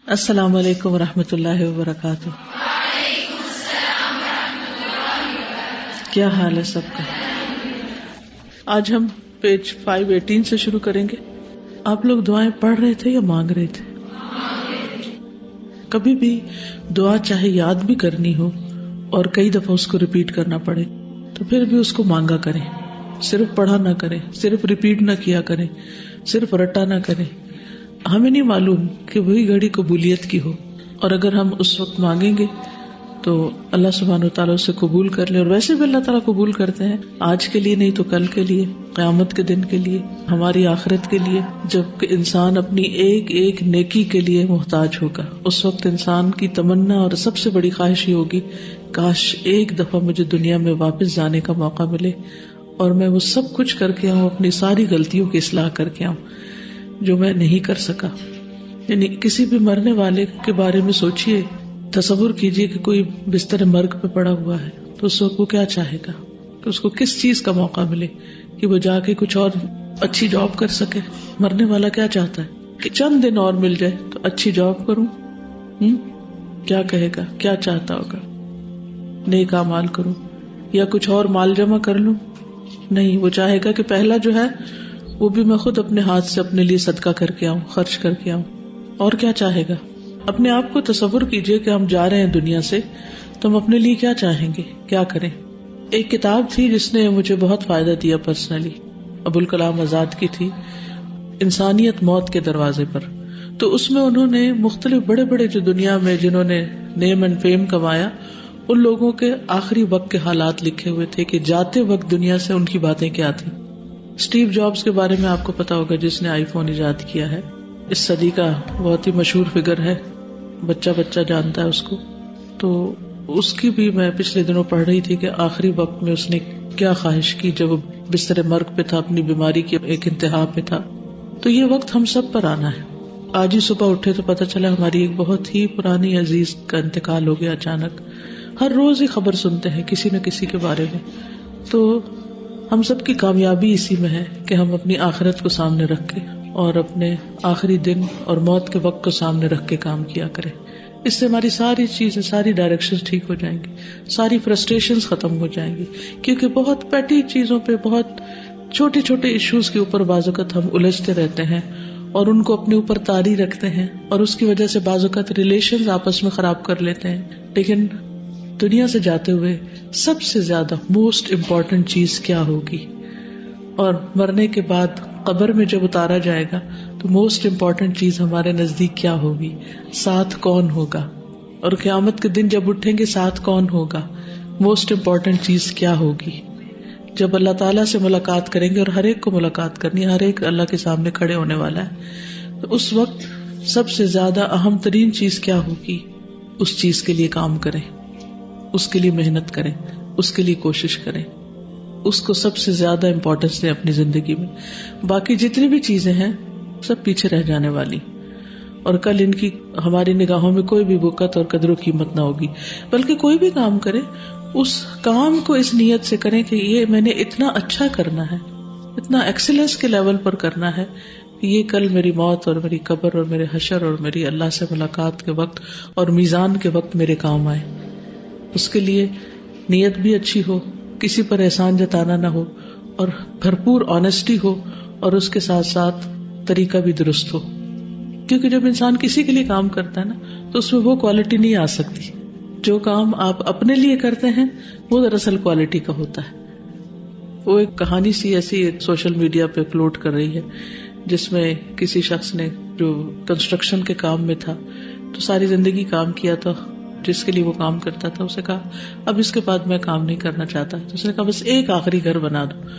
السلام علیکم ورحمۃ اللہ وبرکاتہ. کیا حال ہے سب کا؟ آج ہم پیج 518 سے شروع کریں گے. آپ لوگ دعائیں پڑھ رہے تھے یا مانگ رہے تھے؟ کبھی بھی دعا چاہے یاد بھی کرنی ہو اور کئی دفعہ اس کو ریپیٹ کرنا پڑے تو پھر بھی اس کو مانگا کریں. صرف پڑھا نہ کریں، صرف ریپیٹ نہ کیا کریں، صرف رٹا نہ کریں. ہمیں نہیں معلوم کہ وہی گھڑی قبولیت کی ہو، اور اگر ہم اس وقت مانگیں گے تو اللہ سبحانہ و تعالیٰ اسے قبول کر لے. اور ویسے بھی اللہ تعالیٰ قبول کرتے ہیں، آج کے لیے نہیں تو کل کے لیے، قیامت کے دن کے لیے، ہماری آخرت کے لیے، جب کہ انسان اپنی ایک ایک نیکی کے لیے محتاج ہوگا. اس وقت انسان کی تمنا اور سب سے بڑی خواہش یہ ہوگی، کاش ایک دفعہ مجھے دنیا میں واپس جانے کا موقع ملے اور میں وہ سب کچھ کر کے آؤں، اپنی ساری غلطیوں کی اصلاح کر کے آؤں جو میں نہیں کر سکا. یعنی کسی بھی مرنے والے کے بارے میں سوچئے، تصور کیجئے کہ کوئی بستر مرگ پہ پڑا ہوا ہے تو اس وقت وہ کیا چاہے گا کہ اس کو کس چیز کا موقع ملے کہ وہ جا کے کچھ اور اچھی جاب کر سکے. مرنے والا کیا چاہتا ہے کہ چند دن اور مل جائے تو اچھی جاب کروں. کیا کہے گا؟ کیا چاہتا ہوگا؟ نیک اعمال کروں یا کچھ اور مال جمع کر لوں؟ نہیں، وہ چاہے گا کہ پہلا جو ہے وہ بھی میں خود اپنے ہاتھ سے اپنے لیے صدقہ کر کے آؤں، خرچ کر کے آؤں. اور کیا چاہے گا؟ اپنے آپ کو تصور کیجئے کہ ہم جا رہے ہیں دنیا سے تو ہم اپنے لیے کیا چاہیں گے، کیا کریں. ایک کتاب تھی جس نے مجھے بہت فائدہ دیا پرسنلی، ابوالکلام آزاد کی تھی، انسانیت موت کے دروازے پر. تو اس میں انہوں نے مختلف بڑے بڑے جو دنیا میں جنہوں نے نیم اینڈ فیم کمایا، ان لوگوں کے آخری وقت کے حالات لکھے ہوئے تھے کہ جاتے وقت دنیا سے ان کی باتیں کیا تھیں. اسٹیو جابز کے بارے میں آپ کو پتا ہوگا، جس نے آئی فون ایجاد کیا ہے، اس صدی کا بہت ہی مشہور فگر ہے، بچہ بچہ جانتا ہے اس کو. تو اس کی بھی میں پچھلے دنوں پڑھ رہی تھی کہ آخری وقت میں اس نے کیا خواہش کی جب وہ بستر مرگ پہ تھا، اپنی بیماری کی ایک انتہا پہ تھا. تو یہ وقت ہم سب پر آنا ہے. آج ہی صبح اٹھے تو پتا چلا ہماری ایک بہت ہی پرانی عزیز کا انتقال ہو گیا اچانک. ہر روز ہی خبر سنتے ہیں کسی نہ کسی کے بارے میں. تو ہم سب کی کامیابی اسی میں ہے کہ ہم اپنی آخرت کو سامنے رکھ کے اور اپنے آخری دن اور موت کے وقت کو سامنے رکھ کے کام کیا کریں. اس سے ہماری ساری چیزیں، ساری ڈائریکشن ٹھیک ہو جائیں گی، ساری فرسٹریشنز ختم ہو جائیں گی. کیونکہ بہت پیٹی چیزوں پہ، بہت چھوٹے چھوٹے ایشوز کے اوپر بعض اوقات ہم الجھتے رہتے ہیں اور ان کو اپنے اوپر طاری رکھتے ہیں، اور اس کی وجہ سے بعض اوقات ریلیشنز آپس میں خراب کر لیتے ہیں. لیکن دنیا سے جاتے ہوئے سب سے زیادہ موسٹ امپورٹنٹ چیز کیا ہوگی، اور مرنے کے بعد قبر میں جب اتارا جائے گا تو موسٹ امپورٹنٹ چیز ہمارے نزدیک کیا ہوگی، ساتھ کون ہوگا. اور قیامت کے دن جب اٹھیں گے ساتھ کون ہوگا، موسٹ امپورٹنٹ چیز کیا ہوگی. جب اللہ تعالیٰ سے ملاقات کریں گے، اور ہر ایک کو ملاقات کرنی ہے، ہر ایک اللہ کے سامنے کھڑے ہونے والا ہے، تو اس وقت سب سے زیادہ اہم ترین چیز کیا ہوگی، اس چیز کے لیے کام کریں، اس کے لیے محنت کریں، اس کے لیے کوشش کریں، اس کو سب سے زیادہ امپورٹنس دیں اپنی زندگی میں. باقی جتنی بھی چیزیں ہیں سب پیچھے رہ جانے والی، اور کل ان کی ہماری نگاہوں میں کوئی بھی وقت اور قدر و قیمت نہ ہوگی. بلکہ کوئی بھی کام کرے، اس کام کو اس نیت سے کریں کہ یہ میں نے اتنا اچھا کرنا ہے، اتنا ایکسلنس کے لیول پر کرنا ہے کہ یہ کل میری موت اور میری قبر اور میرے حشر اور میری اللہ سے ملاقات کے وقت اور میزان کے وقت میرے کام آئے. اس کے لیے نیت بھی اچھی ہو، کسی پر احسان جتانا نہ ہو، اور بھرپور آنیسٹی ہو، اور اس کے ساتھ ساتھ طریقہ بھی درست ہو. کیونکہ جب انسان کسی کے لیے کام کرتا ہے نا تو اس میں وہ کوالٹی نہیں آ سکتی. جو کام آپ اپنے لیے کرتے ہیں وہ دراصل کوالٹی کا ہوتا ہے. وہ ایک کہانی سی ایسی سوشل میڈیا پہ فلوٹ کر رہی ہے، جس میں کسی شخص نے جو کنسٹرکشن کے کام میں تھا تو ساری زندگی کام کیا تھا، جس کے لیے وہ کام کرتا تھا، اسے کہا اب اس کے بعد میں کام نہیں کرنا چاہتا. تو اس نے کہا بس ایک آخری گھر بنا دو.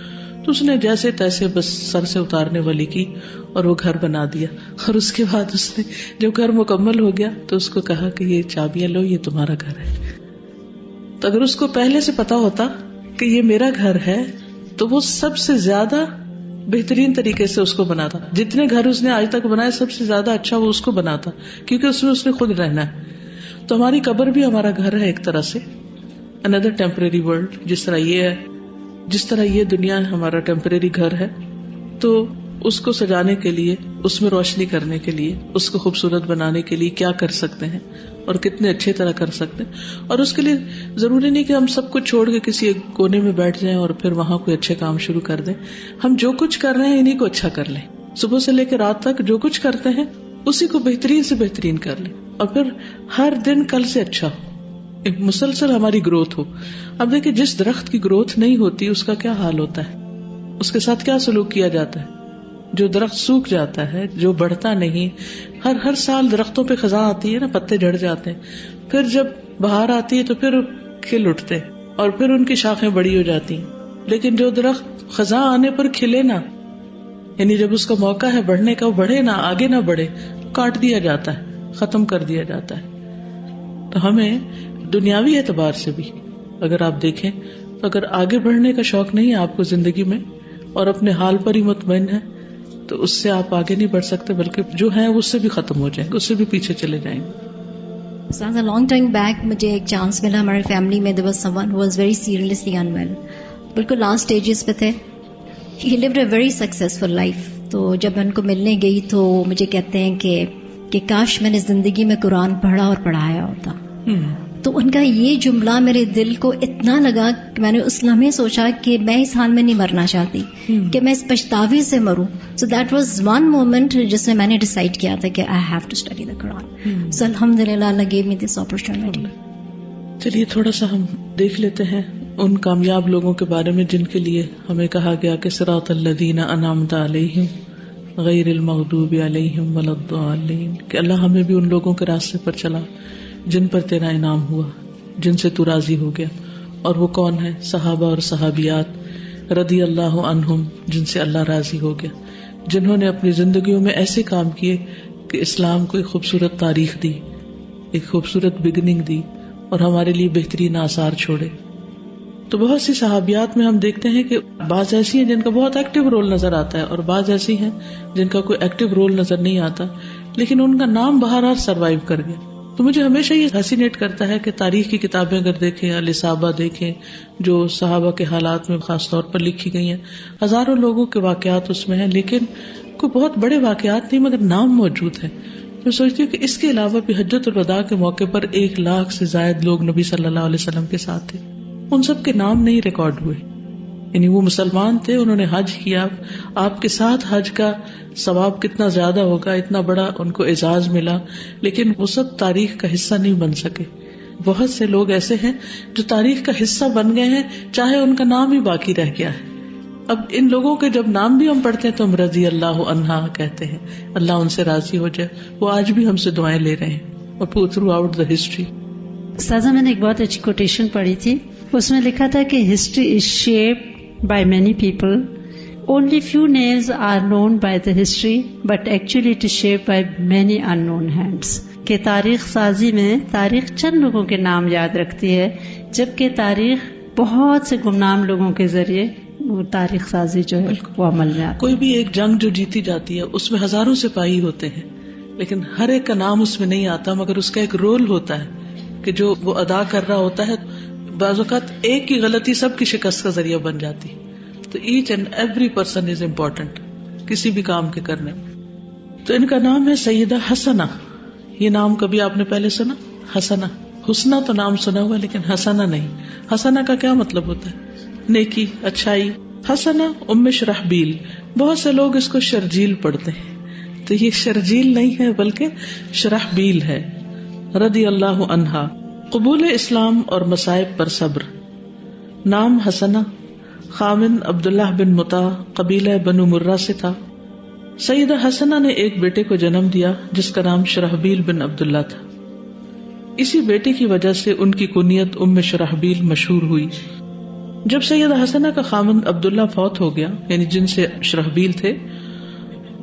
تو اس نے جیسے تیسے بس سر سے اتارنے والی کی اور وہ گھر بنا دیا. اور اس کے بعد اس نے جب گھر مکمل ہو گیا تو اس کو کہا کہ یہ چابیاں لو، یہ تمہارا گھر ہے. تو اگر اس کو پہلے سے پتا ہوتا کہ یہ میرا گھر ہے تو وہ سب سے زیادہ بہترین طریقے سے اس کو بناتا. جتنے گھر اس نے آج تک بنائے سب سے زیادہ اچھا وہ اس کو بناتا، کیونکہ اس میں اس نے خود رہنا ہے. تو ہماری قبر بھی ہمارا گھر ہے ایک طرح سے، another temporary world. جس طرح یہ دنیا ہمارا ٹیمپریری گھر ہے، تو اس کو سجانے کے لیے، اس میں روشنی کرنے کے لیے، اس کو خوبصورت بنانے کے لیے کیا کر سکتے ہیں اور کتنے اچھے طرح کر سکتے ہیں. اور اس کے لیے ضروری نہیں کہ ہم سب کچھ چھوڑ کے کسی ایک کونے میں بیٹھ جائیں اور پھر وہاں کوئی اچھے کام شروع کر دیں. ہم جو کچھ کر رہے ہیں انہیں کو اچھا کر لیں. صبح سے لے کے رات تک جو کچھ کرتے ہیں اسی کو بہترین سے بہترین کر لیں، اور پھر ہر دن کل سے اچھا ہو، ایک مسلسل ہماری گروتھ ہو. اب دیکھیں جس درخت کی گروتھ نہیں ہوتی اس کا کیا حال ہوتا ہے، اس کے ساتھ کیا سلوک کیا جاتا ہے. جو درخت سوکھ جاتا ہے، جو بڑھتا نہیں، ہر سال درختوں پہ خزاں آتی ہے نا، پتے جھڑ جاتے ہیں، پھر جب بہار آتی ہے تو پھر کھل اٹھتے ہیں اور پھر ان کی شاخیں بڑی ہو جاتی ہیں. لیکن جو درخت خزاں آنے پر کھلے نا، یعنی جب اس کا موقع ہے بڑھنے کا وہ بڑھے نا، آگے نہ بڑھے، کاٹ دیا جاتا ہے، ختم کر دیا جاتا ہے. تو ہمیں دنیاوی اعتبار سے بھی اگر آپ دیکھیں تو اگر آگے بڑھنے کا شوق نہیں ہے آپ کو زندگی میں اور اپنے حال پر ہی مطمئن ہے تو اس سے آپ آگے نہیں بڑھ سکتے، بلکہ جو ہیں اس سے بھی ختم ہو جائیں گے، اس سے بھی پیچھے چلے جائیں گے. لانگ ٹائم بیک مجھے ایک چانس ملا ہمارے فیملی میں. there was someone who was very seriously unwell. بالکل لاسٹ اسٹیجز پہ تھے. he lived a very successful life. تو جب میں ان کو ملنے گئی تو مجھے کہتے ہیں کہ کاش میں نے زندگی میں قرآن پڑھا اور پڑھایا ہوتا. تو ان کا یہ جملہ میرے دل کو اتنا لگا کہ میں نے اس لمحے سوچا کہ میں اس حال میں نہیں مرنا چاہتی، کہ میں اس پچھتاوے سے مروں. So that was one moment جس میں نے ڈیسائیڈ کیا تھا کہ I have to study the Quran. So الحمدللہ اللہ گیو می دس اپرچونٹی. چلیے تھوڑا سا ہم دیکھ لیتے ہیں ان کامیاب لوگوں کے بارے میں جن کے لیے ہمیں کہا گیا کہ صراط الذین انعمت علیہم غیر المغضوب علیہم ولا الضالین، کہ اللہ ہمیں بھی ان لوگوں کے راستے پر چلا جن پر تیرا انعام ہوا، جن سے تو راضی ہو گیا. اور وہ کون ہے؟ صحابہ اور صحابیات رضی اللہ عنہم، جن سے اللہ راضی ہو گیا، جنہوں نے اپنی زندگیوں میں ایسے کام کیے کہ اسلام کو ایک خوبصورت تاریخ دی، ایک خوبصورت بگننگ دی اور ہمارے لیے بہترین آثار چھوڑے. تو بہت سی صحابیات میں ہم دیکھتے ہیں کہ بعض ایسی ہیں جن کا بہت ایکٹیو رول نظر آتا ہے اور بعض ایسی ہیں جن کا کوئی ایکٹیو رول نظر نہیں آتا، لیکن ان کا نام بہرحال سروائیو کر گیا. تو مجھے ہمیشہ یہ فیسینیٹ کرتا ہے کہ تاریخ کی کتابیں اگر دیکھیں، الاصابہ دیکھیں، جو صحابہ کے حالات میں خاص طور پر لکھی گئی ہیں، ہزاروں لوگوں کے واقعات اس میں ہیں، لیکن کوئی بہت بڑے واقعات نہیں مگر نام موجود ہے. میں سوچتی ہوں کہ اس کے علاوہ بھی حجۃ الوداع کے موقع پر 1,00,000 سے زائد لوگ نبی صلی اللہ علیہ وسلم کے ساتھ تھے، ان سب کے نام نہیں ریکارڈ ہوئے. یعنی وہ مسلمان تھے، انہوں نے حج کیا، آپ کے ساتھ حج کا ثواب کتنا زیادہ ہوگا، اتنا بڑا ان کو اعزاز ملا، لیکن وہ سب تاریخ کا حصہ نہیں بن سکے. بہت سے لوگ ایسے ہیں جو تاریخ کا حصہ بن گئے ہیں، چاہے ان کا نام ہی باقی رہ گیا ہے. اب ان لوگوں کے جب نام بھی ہم پڑھتے ہیں تو ہم رضی اللہ عنہا کہتے ہیں، اللہ ان سے راضی ہو جائے. وہ آج بھی ہم سے دعائیں لے رہے ہیں اور تھرو آؤٹ دا ہسٹری. سازا میں نے ایک بہت اچھی کوٹیشن پڑھی تھی، اس میں لکھا تھا کہ history is shaped by many people. Only few names are known by the history, but actually it is shaped by many unknown hands. کہ تاریخ سازی میں تاریخ چند لوگوں کے نام یاد رکھتی ہے، جبکہ تاریخ بہت سے گمنام لوگوں کے ذریعے وہ تاریخ سازی جو ہے وہ عمل میں آتی. کوئی بھی ایک جنگ جو جیتی جاتی ہے اس میں ہزاروں سپاہی ہوتے ہیں، لیکن ہر ایک کا نام اس میں نہیں آتا، مگر اس کا ایک رول ہوتا ہے کہ جو وہ ادا کر رہا ہوتا ہے. بعض اوقات ایک کی غلطی سب کی شکست کا ذریعہ بن جاتی. تو each and every person is important کسی بھی کام کے کرنے. تو ان کا نام ہے سیدہ حسنہ. یہ نام کبھی آپ نے پہلے سنا؟ حسنہ، حسنہ تو نام سنا ہوا لیکن حسنہ نہیں. حسنہ کا کیا مطلب ہوتا ہے؟ نیکی، اچھائی. حسنہ ام شرحبیل، بہت سے لوگ اس کو شرجیل پڑھتے ہیں، تو یہ شرجیل نہیں ہے بلکہ شرحبیل ہے. رضی اللہ عنہا. قبول اسلام اور مصائب پر صبر. نام حسنہ، خاوند عبداللہ بن مطاع، قبیلہ بنو مرہ سے تھا. سیدہ حسنہ نے ایک بیٹے کو جنم دیا جس کا نام شرحبیل بن عبداللہ تھا. اسی بیٹے کی وجہ سے ان کی کنیت ام شرحبیل مشہور ہوئی. جب سیدہ حسنہ کا خاوند عبداللہ فوت ہو گیا، یعنی جن سے شرحبیل تھے،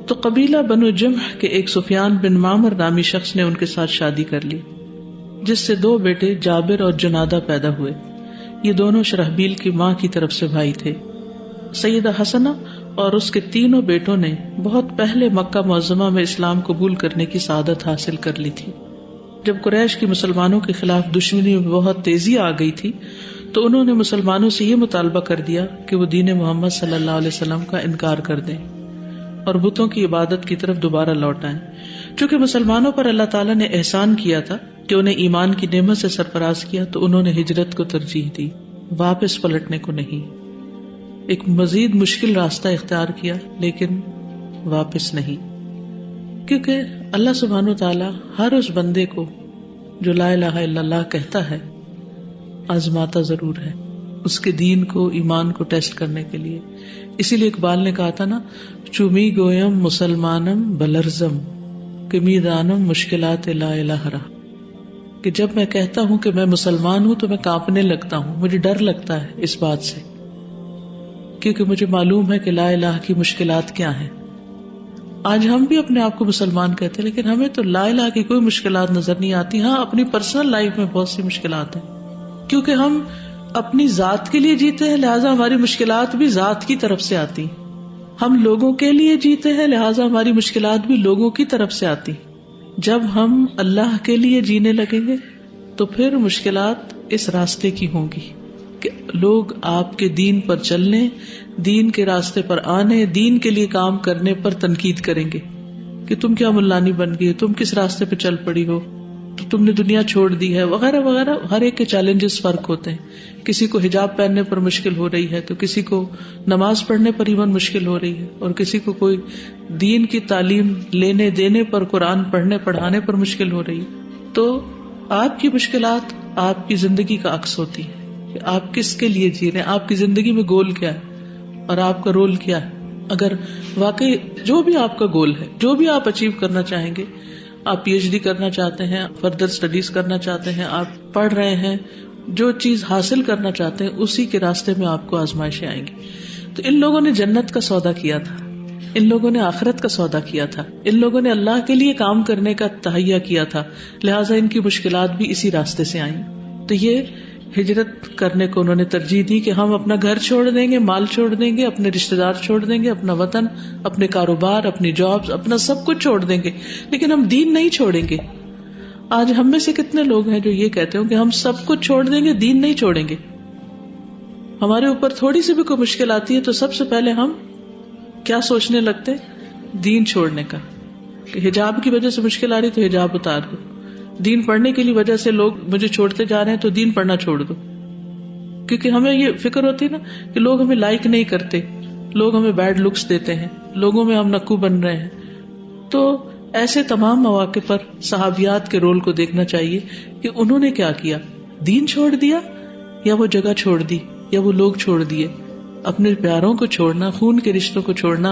تو قبیلہ بنو جمح کے ایک سفیان بن معمر نامی شخص نے ان کے ساتھ شادی کر لی، جس سے 2 بیٹے جابر اور جنادہ پیدا ہوئے. یہ دونوں شرحبیل کی ماں کی طرف سے بھائی تھے. سیدہ حسنہ اور اس کے 3 بیٹوں نے بہت پہلے مکہ معظمہ میں اسلام قبول کرنے کی سعادت حاصل کر لی تھی. جب قریش کی مسلمانوں کے خلاف دشمنی میں بہت تیزی آ گئی تھی تو انہوں نے مسلمانوں سے یہ مطالبہ کر دیا کہ وہ دین محمد صلی اللہ علیہ وسلم کا انکار کر دیں. اور بتوں کی عبادت کی طرف دوبارہ لوٹ آئیں. چونکہ مسلمانوں پر اللہ تعالیٰ نے احسان کیا تھا کہ انہیں ایمان کی نعمت سے سرفراز کیا، تو انہوں نے ہجرت کو ترجیح دی، واپس پلٹنے کو نہیں. ایک مزید مشکل راستہ اختیار کیا لیکن واپس نہیں، کیونکہ اللہ سبحانہ وتعالیٰ ہر اس بندے کو جو لا الہ الا اللہ کہتا ہے آزماتا ضرور ہے، اس کے دین کو، ایمان کو ٹیسٹ کرنے کے لیے. اسی لیے اقبال نے کہا تھا نا، چومی گویم مسلمانم بلرزم کمی دانم مشکلات لا الہ را، کہ جب میں کہتا ہوں کہ میں مسلمان ہوں تو میں کانپنے لگتا ہوں، مجھے ڈر لگتا ہے اس بات سے، کیونکہ مجھے معلوم ہے کہ لا الہ کی مشکلات کیا ہیں. آج ہم بھی اپنے آپ کو مسلمان کہتے ہیں لیکن ہمیں تو لا الہ کی کوئی مشکلات نظر نہیں آتی. ہاں، اپنی پرسنل لائف میں بہت سی مشکلات ہیں، کیونکہ ہم اپنی ذات کے لیے جیتے ہیں، لہٰذا ہماری مشکلات بھی ذات کی طرف سے آتی. ہم لوگوں کے لیے جیتے ہیں، لہٰذا ہماری مشکلات بھی لوگوں کی طرف سے آتی. جب ہم اللہ کے لیے جینے لگیں گے تو پھر مشکلات اس راستے کی ہوں گی کہ لوگ آپ کے دین پر چلنے، دین کے راستے پر آنے، دین کے لیے کام کرنے پر تنقید کریں گے کہ تم کیا ملانی بن گئی، تم کس راستے پہ چل پڑی ہو، تو تم نے دنیا چھوڑ دی ہے، وغیرہ وغیرہ. ہر ایک کے چیلنجز فرق ہوتے ہیں. کسی کو حجاب پہننے پر مشکل ہو رہی ہے تو کسی کو نماز پڑھنے پر ایون مشکل ہو رہی ہے، اور کسی کو کوئی دین کی تعلیم لینے دینے پر، قرآن پڑھنے پڑھانے پر مشکل ہو رہی ہے. تو آپ کی مشکلات آپ کی زندگی کا عکس ہوتی ہے کہ آپ کس کے لیے جی رہے ہیں، آپ کی زندگی میں گول کیا ہے اور آپ کا رول کیا ہے. اگر واقعی جو بھی آپ کا گول ہے، جو بھی آپ اچیو کرنا چاہیں گے، آپ پی ایچ ڈی کرنا چاہتے ہیں، فردر اسٹڈیز کرنا چاہتے ہیں، آپ پڑھ رہے ہیں، جو چیز حاصل کرنا چاہتے ہیں، اسی کے راستے میں آپ کو آزمائشیں آئیں گی. تو ان لوگوں نے جنت کا سودا کیا تھا، ان لوگوں نے آخرت کا سودا کیا تھا، ان لوگوں نے اللہ کے لیے کام کرنے کا تہیہ کیا تھا، لہٰذا ان کی مشکلات بھی اسی راستے سے آئیں. تو یہ ہجرت کرنے کو انہوں نے ترجیح دی کہ ہم اپنا گھر چھوڑ دیں گے، مال چھوڑ دیں گے، اپنے رشتے دار چھوڑ دیں گے، اپنا وطن، اپنے کاروبار، اپنی جابز، اپنا سب کچھ چھوڑ دیں گے، لیکن ہم دین نہیں چھوڑیں گے. آج ہم میں سے کتنے لوگ ہیں جو یہ کہتے ہیں کہ ہم سب کچھ چھوڑ دیں گے، دین نہیں چھوڑیں گے. ہمارے اوپر تھوڑی سی بھی کوئی مشکل آتی ہے تو سب سے پہلے ہم کیا سوچنے لگتے ہیں؟ دین چھوڑنے کا، کہ حجاب کی وجہ سے مشکل آ رہی تو حجاب اتار دو، دین پڑھنے کی وجہ سے لوگ مجھے چھوڑتے جا رہے ہیں تو دین پڑھنا چھوڑ دو. کیونکہ ہمیں یہ فکر ہوتی ہے نا کہ لوگ ہمیں لائک نہیں کرتے، لوگ ہمیں بیڈ لکس دیتے ہیں، لوگوں میں ہم نکو بن رہے ہیں. تو ایسے تمام مواقع پر صحابیات کے رول کو دیکھنا چاہیے کہ انہوں نے کیا کیا، دین چھوڑ دیا یا وہ جگہ چھوڑ دی یا وہ لوگ چھوڑ دیے. اپنے پیاروں کو چھوڑنا، خون کے رشتوں کو چھوڑنا،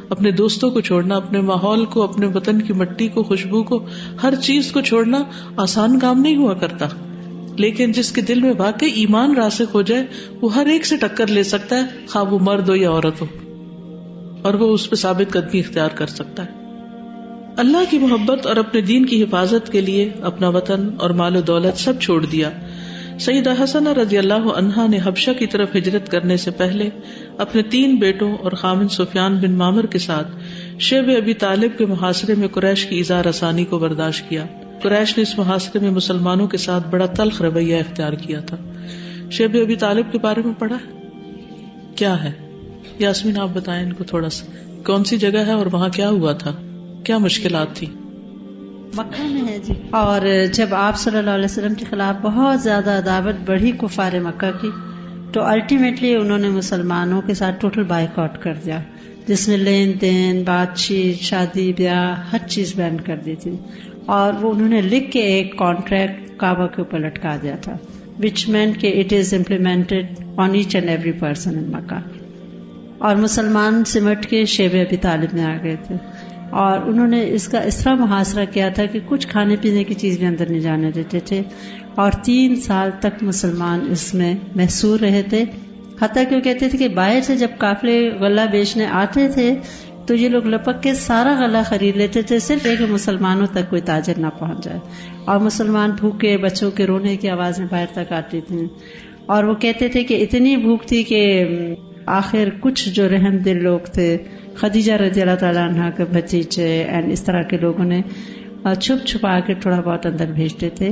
اپنے دوستوں کو چھوڑنا، اپنے ماحول کو، اپنے وطن کی مٹی کو، خوشبو کو، ہر چیز کو چھوڑنا آسان کام نہیں ہوا کرتا. لیکن جس کے دل میں واقعی ایمان راسخ ہو جائے وہ ہر ایک سے ٹکر لے سکتا ہے، خواہ وہ مرد ہو یا عورت ہو، اور وہ اس پہ ثابت قدمی اختیار کر سکتا ہے. اللہ کی محبت اور اپنے دین کی حفاظت کے لیے اپنا وطن اور مال و دولت سب چھوڑ دیا. سیدہ حسنہ رضی اللہ عنہا نے حبشہ کی طرف ہجرت کرنے سے پہلے اپنے 3 بیٹوں اور خامن سفیان بن مامر کے ساتھ شیب ابی طالب کے محاصرے میں قریش کی ایذا رسانی کو برداشت کیا. قریش نے اس محاصرے میں مسلمانوں کے ساتھ بڑا تلخ رویہ اختیار کیا تھا. شیب ابی طالب کے بارے میں پڑھا کیا ہے؟ یاسمین آپ بتائیں ان کو تھوڑا سا، کون سی جگہ ہے اور وہاں کیا ہوا تھا، کیا مشکلات تھی؟ مکہ میں ہے جی. اور جب آپ صلی اللہ علیہ وسلم کے خلاف بہت زیادہ عداوت بڑھی کفار مکہ کی، تو الٹیمیٹلی انہوں نے مسلمانوں کے ساتھ ٹوٹل بائیک آؤٹ کر دیا، جس میں لین دین، بات چیت، شادی بیاہ، ہر چیز بین کر دی تھی. اور وہ انہوں نے لکھ کے ایک کانٹریکٹ کعبہ کے اوپر لٹکا دیا تھا، وچ مینٹ کہ it is implemented on each and every person in Mecca. اور مسلمان سمٹ کے شیب ابی طالب میں آ گئے تھے، اور انہوں نے اس کا اس طرح محاصرہ کیا تھا کہ کچھ کھانے پینے کی چیز بھی اندر نہیں جانے دیتے تھے. اور 3 سال تک مسلمان اس میں محصور رہے تھے، حتیٰ کہ وہ کہتے تھے کہ باہر سے جب قافلے غلہ بیچنے آتے تھے تو یہ لوگ لپک کے سارا غلہ خرید لیتے تھے، صرف ایک مسلمانوں تک کوئی تاجر نہ پہنچ جائے. اور مسلمان بھوکے، بچوں کے رونے کی آوازیں باہر تک آتی تھیں. اور وہ کہتے تھے کہ اتنی بھوک تھی کہ آخر کچھ جو رحم دل لوگ تھے، خدیجہ رضی اللہ تعالیٰ عنہ کے بھتیجے اینڈ اس طرح کے لوگوں نے چھپ چھپا کے تھوڑا بہت اندر بھیجتے تھے.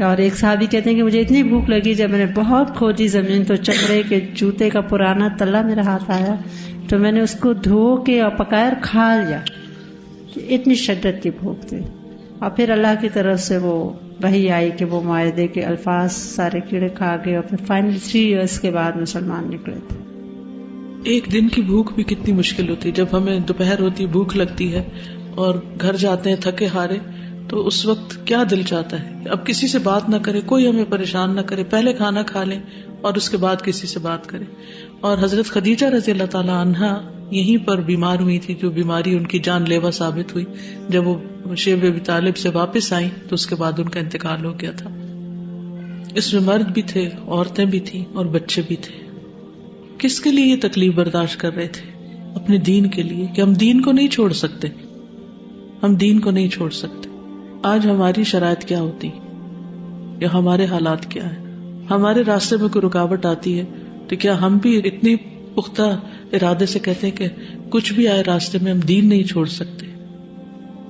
اور ایک صحابی کہتے ہیں کہ مجھے اتنی بھوک لگی جب میں نے بہت کھودی زمین تو چمڑے کے جوتے کا پرانا تلا میرے ہاتھ آیا تو میں نے اس کو دھو کے اور پکایا اور کھا لیا. اتنی شدت کی بھوک تھی. اور پھر اللہ کی طرف سے وہ وحی آئی کہ وہ معاہدے کے الفاظ سارے کیڑے کھا گئے اور پھر فائنلی 3 ایئرس کے بعد مسلمان نکلے تھے. ایک دن کی بھوک بھی کتنی مشکل ہوتی ہے. جب ہمیں دوپہر ہوتی بھوک لگتی ہے اور گھر جاتے ہیں تھکے ہارے تو اس وقت کیا دل چاہتا ہے اب کسی سے بات نہ کرے, کوئی ہمیں پریشان نہ کرے, پہلے کھانا کھا لیں اور اس کے بعد کسی سے بات کریں. اور حضرت خدیجہ رضی اللہ تعالی عنہا یہیں پر بیمار ہوئی تھی, جو بیماری ان کی جان لیوا ثابت ہوئی. جب وہ شیب ابی طالب سے واپس آئیں تو اس کے بعد ان کا انتقال ہو گیا تھا. اس میں مرد بھی تھے, عورتیں بھی تھیں اور بچے بھی تھے. کس کے لیے یہ تکلیف برداشت کر رہے تھے؟ اپنے دین کے لیے, کہ ہم دین کو نہیں چھوڑ سکتے, ہم دین کو نہیں چھوڑ سکتے. آج ہماری شرائط کیا ہوتی یا ہمارے حالات کیا ہے؟ ہمارے راستے میں کوئی رکاوٹ آتی ہے تو کیا ہم بھی اتنی پختہ ارادے سے کہتے ہیں کہ کچھ بھی آئے راستے میں ہم دین نہیں چھوڑ سکتے؟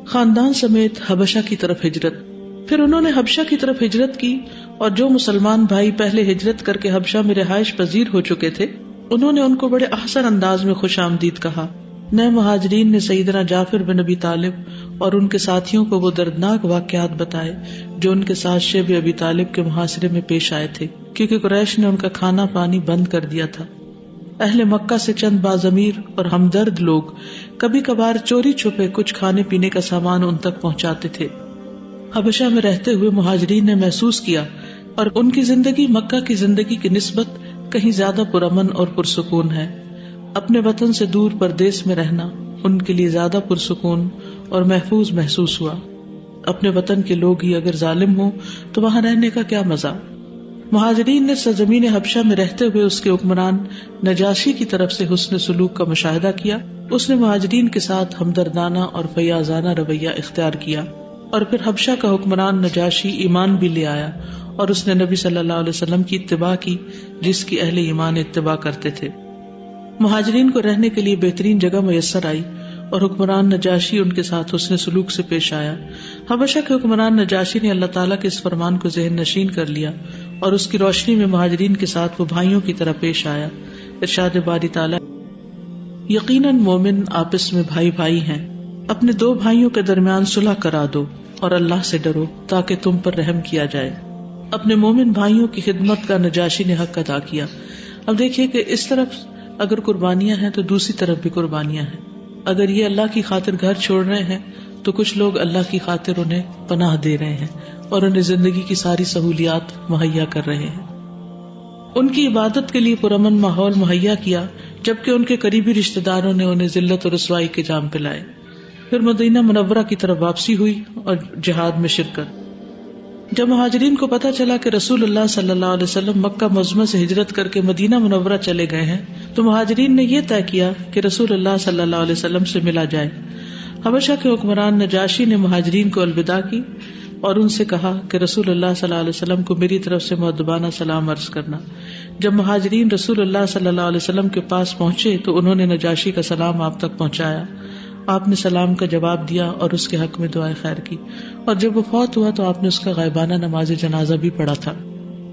خاندان سمیت حبشہ کی طرف ہجرت. پھر انہوں نے حبشہ کی طرف ہجرت کی اور جو مسلمان بھائی پہلے ہجرت کر کے حبشہ میں رہائش پذیر ہو چکے تھے انہوں نے ان کو بڑے احسن انداز میں خوش آمدید کہا. نئے مہاجرین نے سیدنا جعفر بن ابی طالب اور ان کے ساتھیوں کو وہ دردناک واقعات بتائے جو ان کے ساتھ شیب ابی طالب کے محاصرے میں پیش آئے تھے, کیونکہ قریش نے ان کا کھانا پانی بند کر دیا تھا. اہل مکہ سے چند باضمیر اور ہمدرد لوگ کبھی کبھار چوری چھپے کچھ کھانے پینے کا سامان ان تک پہنچاتے تھے. حبشہ میں رہتے ہوئے مہاجرین نے محسوس کیا اور ان کی زندگی مکہ کی زندگی کی نسبت کہیں زیادہ پرامن اور پرسکون ہے. اپنے وطن سے دور پردیس میں رہنا ان کے لیے زیادہ پرسکون اور محفوظ محسوس ہوا. اپنے وطن کے لوگ ہی اگر ظالم ہوں تو وہاں رہنے کا کیا مزہ. مہاجرین نے سرزمین حبشہ میں رہتے ہوئے اس کے حکمران نجاشی کی طرف سے حسن سلوک کا مشاہدہ کیا. اس نے مہاجرین کے ساتھ ہمدردانہ اور فیاضانہ رویہ اختیار کیا اور پھر حبشہ کا حکمران نجاشی ایمان بھی لے آیا اور اس نے نبی صلی اللہ علیہ وسلم کی اتباع کی جس کی اہل ایمان اتباع کرتے تھے. مہاجرین کو رہنے کے لیے بہترین جگہ میسر آئی اور حکمران نجاشی ان کے ساتھ حسن سلوک سے پیش آیا. حبشہ کے حکمران نجاشی نے اللہ تعالیٰ کے اس فرمان کو ذہن نشین کر لیا اور اس کی روشنی میں مہاجرین کے ساتھ وہ بھائیوں کی طرح پیش آیا. ارشاد باری تعالیٰ, یقیناً مومن آپس میں بھائی بھائی ہیں, اپنے 2 بھائیوں کے درمیان صلح کرا دو اور اللہ سے ڈرو تاکہ تم پر رحم کیا جائے. اپنے مومن بھائیوں کی خدمت کا نجاشی نے حق ادا کیا. اب دیکھیے کہ اس طرف اگر قربانیاں ہیں تو دوسری طرف بھی قربانیاں ہیں. اگر یہ اللہ کی خاطر گھر چھوڑ رہے ہیں تو کچھ لوگ اللہ کی خاطر انہیں پناہ دے رہے ہیں اور انہیں زندگی کی ساری سہولیات مہیا کر رہے ہیں. ان کی عبادت کے لیے پرامن ماحول مہیا کیا جبکہ ان کے قریبی رشتہ داروں نے انہیں ذلت اور رسوائی کے جام پلائے. پھر مدینہ منورہ کی طرف واپسی ہوئی اور جہاد میں شرکت. جب مہاجرین کو پتہ چلا کہ رسول اللہ صلی اللہ علیہ وسلم مکہ معظمہ سے ہجرت کر کے مدینہ منورہ چلے گئے ہیں تو مہاجرین نے یہ طے کیا کہ رسول اللہ صلی اللہ علیہ وسلم سے ملا جائے. حبشہ کے حکمران نجاشی نے مہاجرین کو الوداع کی اور ان سے کہا کہ رسول اللہ صلی اللہ علیہ وسلم کو میری طرف سے مؤدبانہ سلام عرض کرنا. جب مہاجرین رسول اللہ صلی اللہ علیہ وسلم کے پاس پہنچے تو انہوں نے نجاشی کا سلام آپ تک پہنچایا. آپ نے سلام کا جواب دیا اور اس کے حق میں دعائے خیر کی, اور جب وہ فوت ہوا تو آپ نے اس کا غائبانہ نماز جنازہ بھی پڑھا تھا.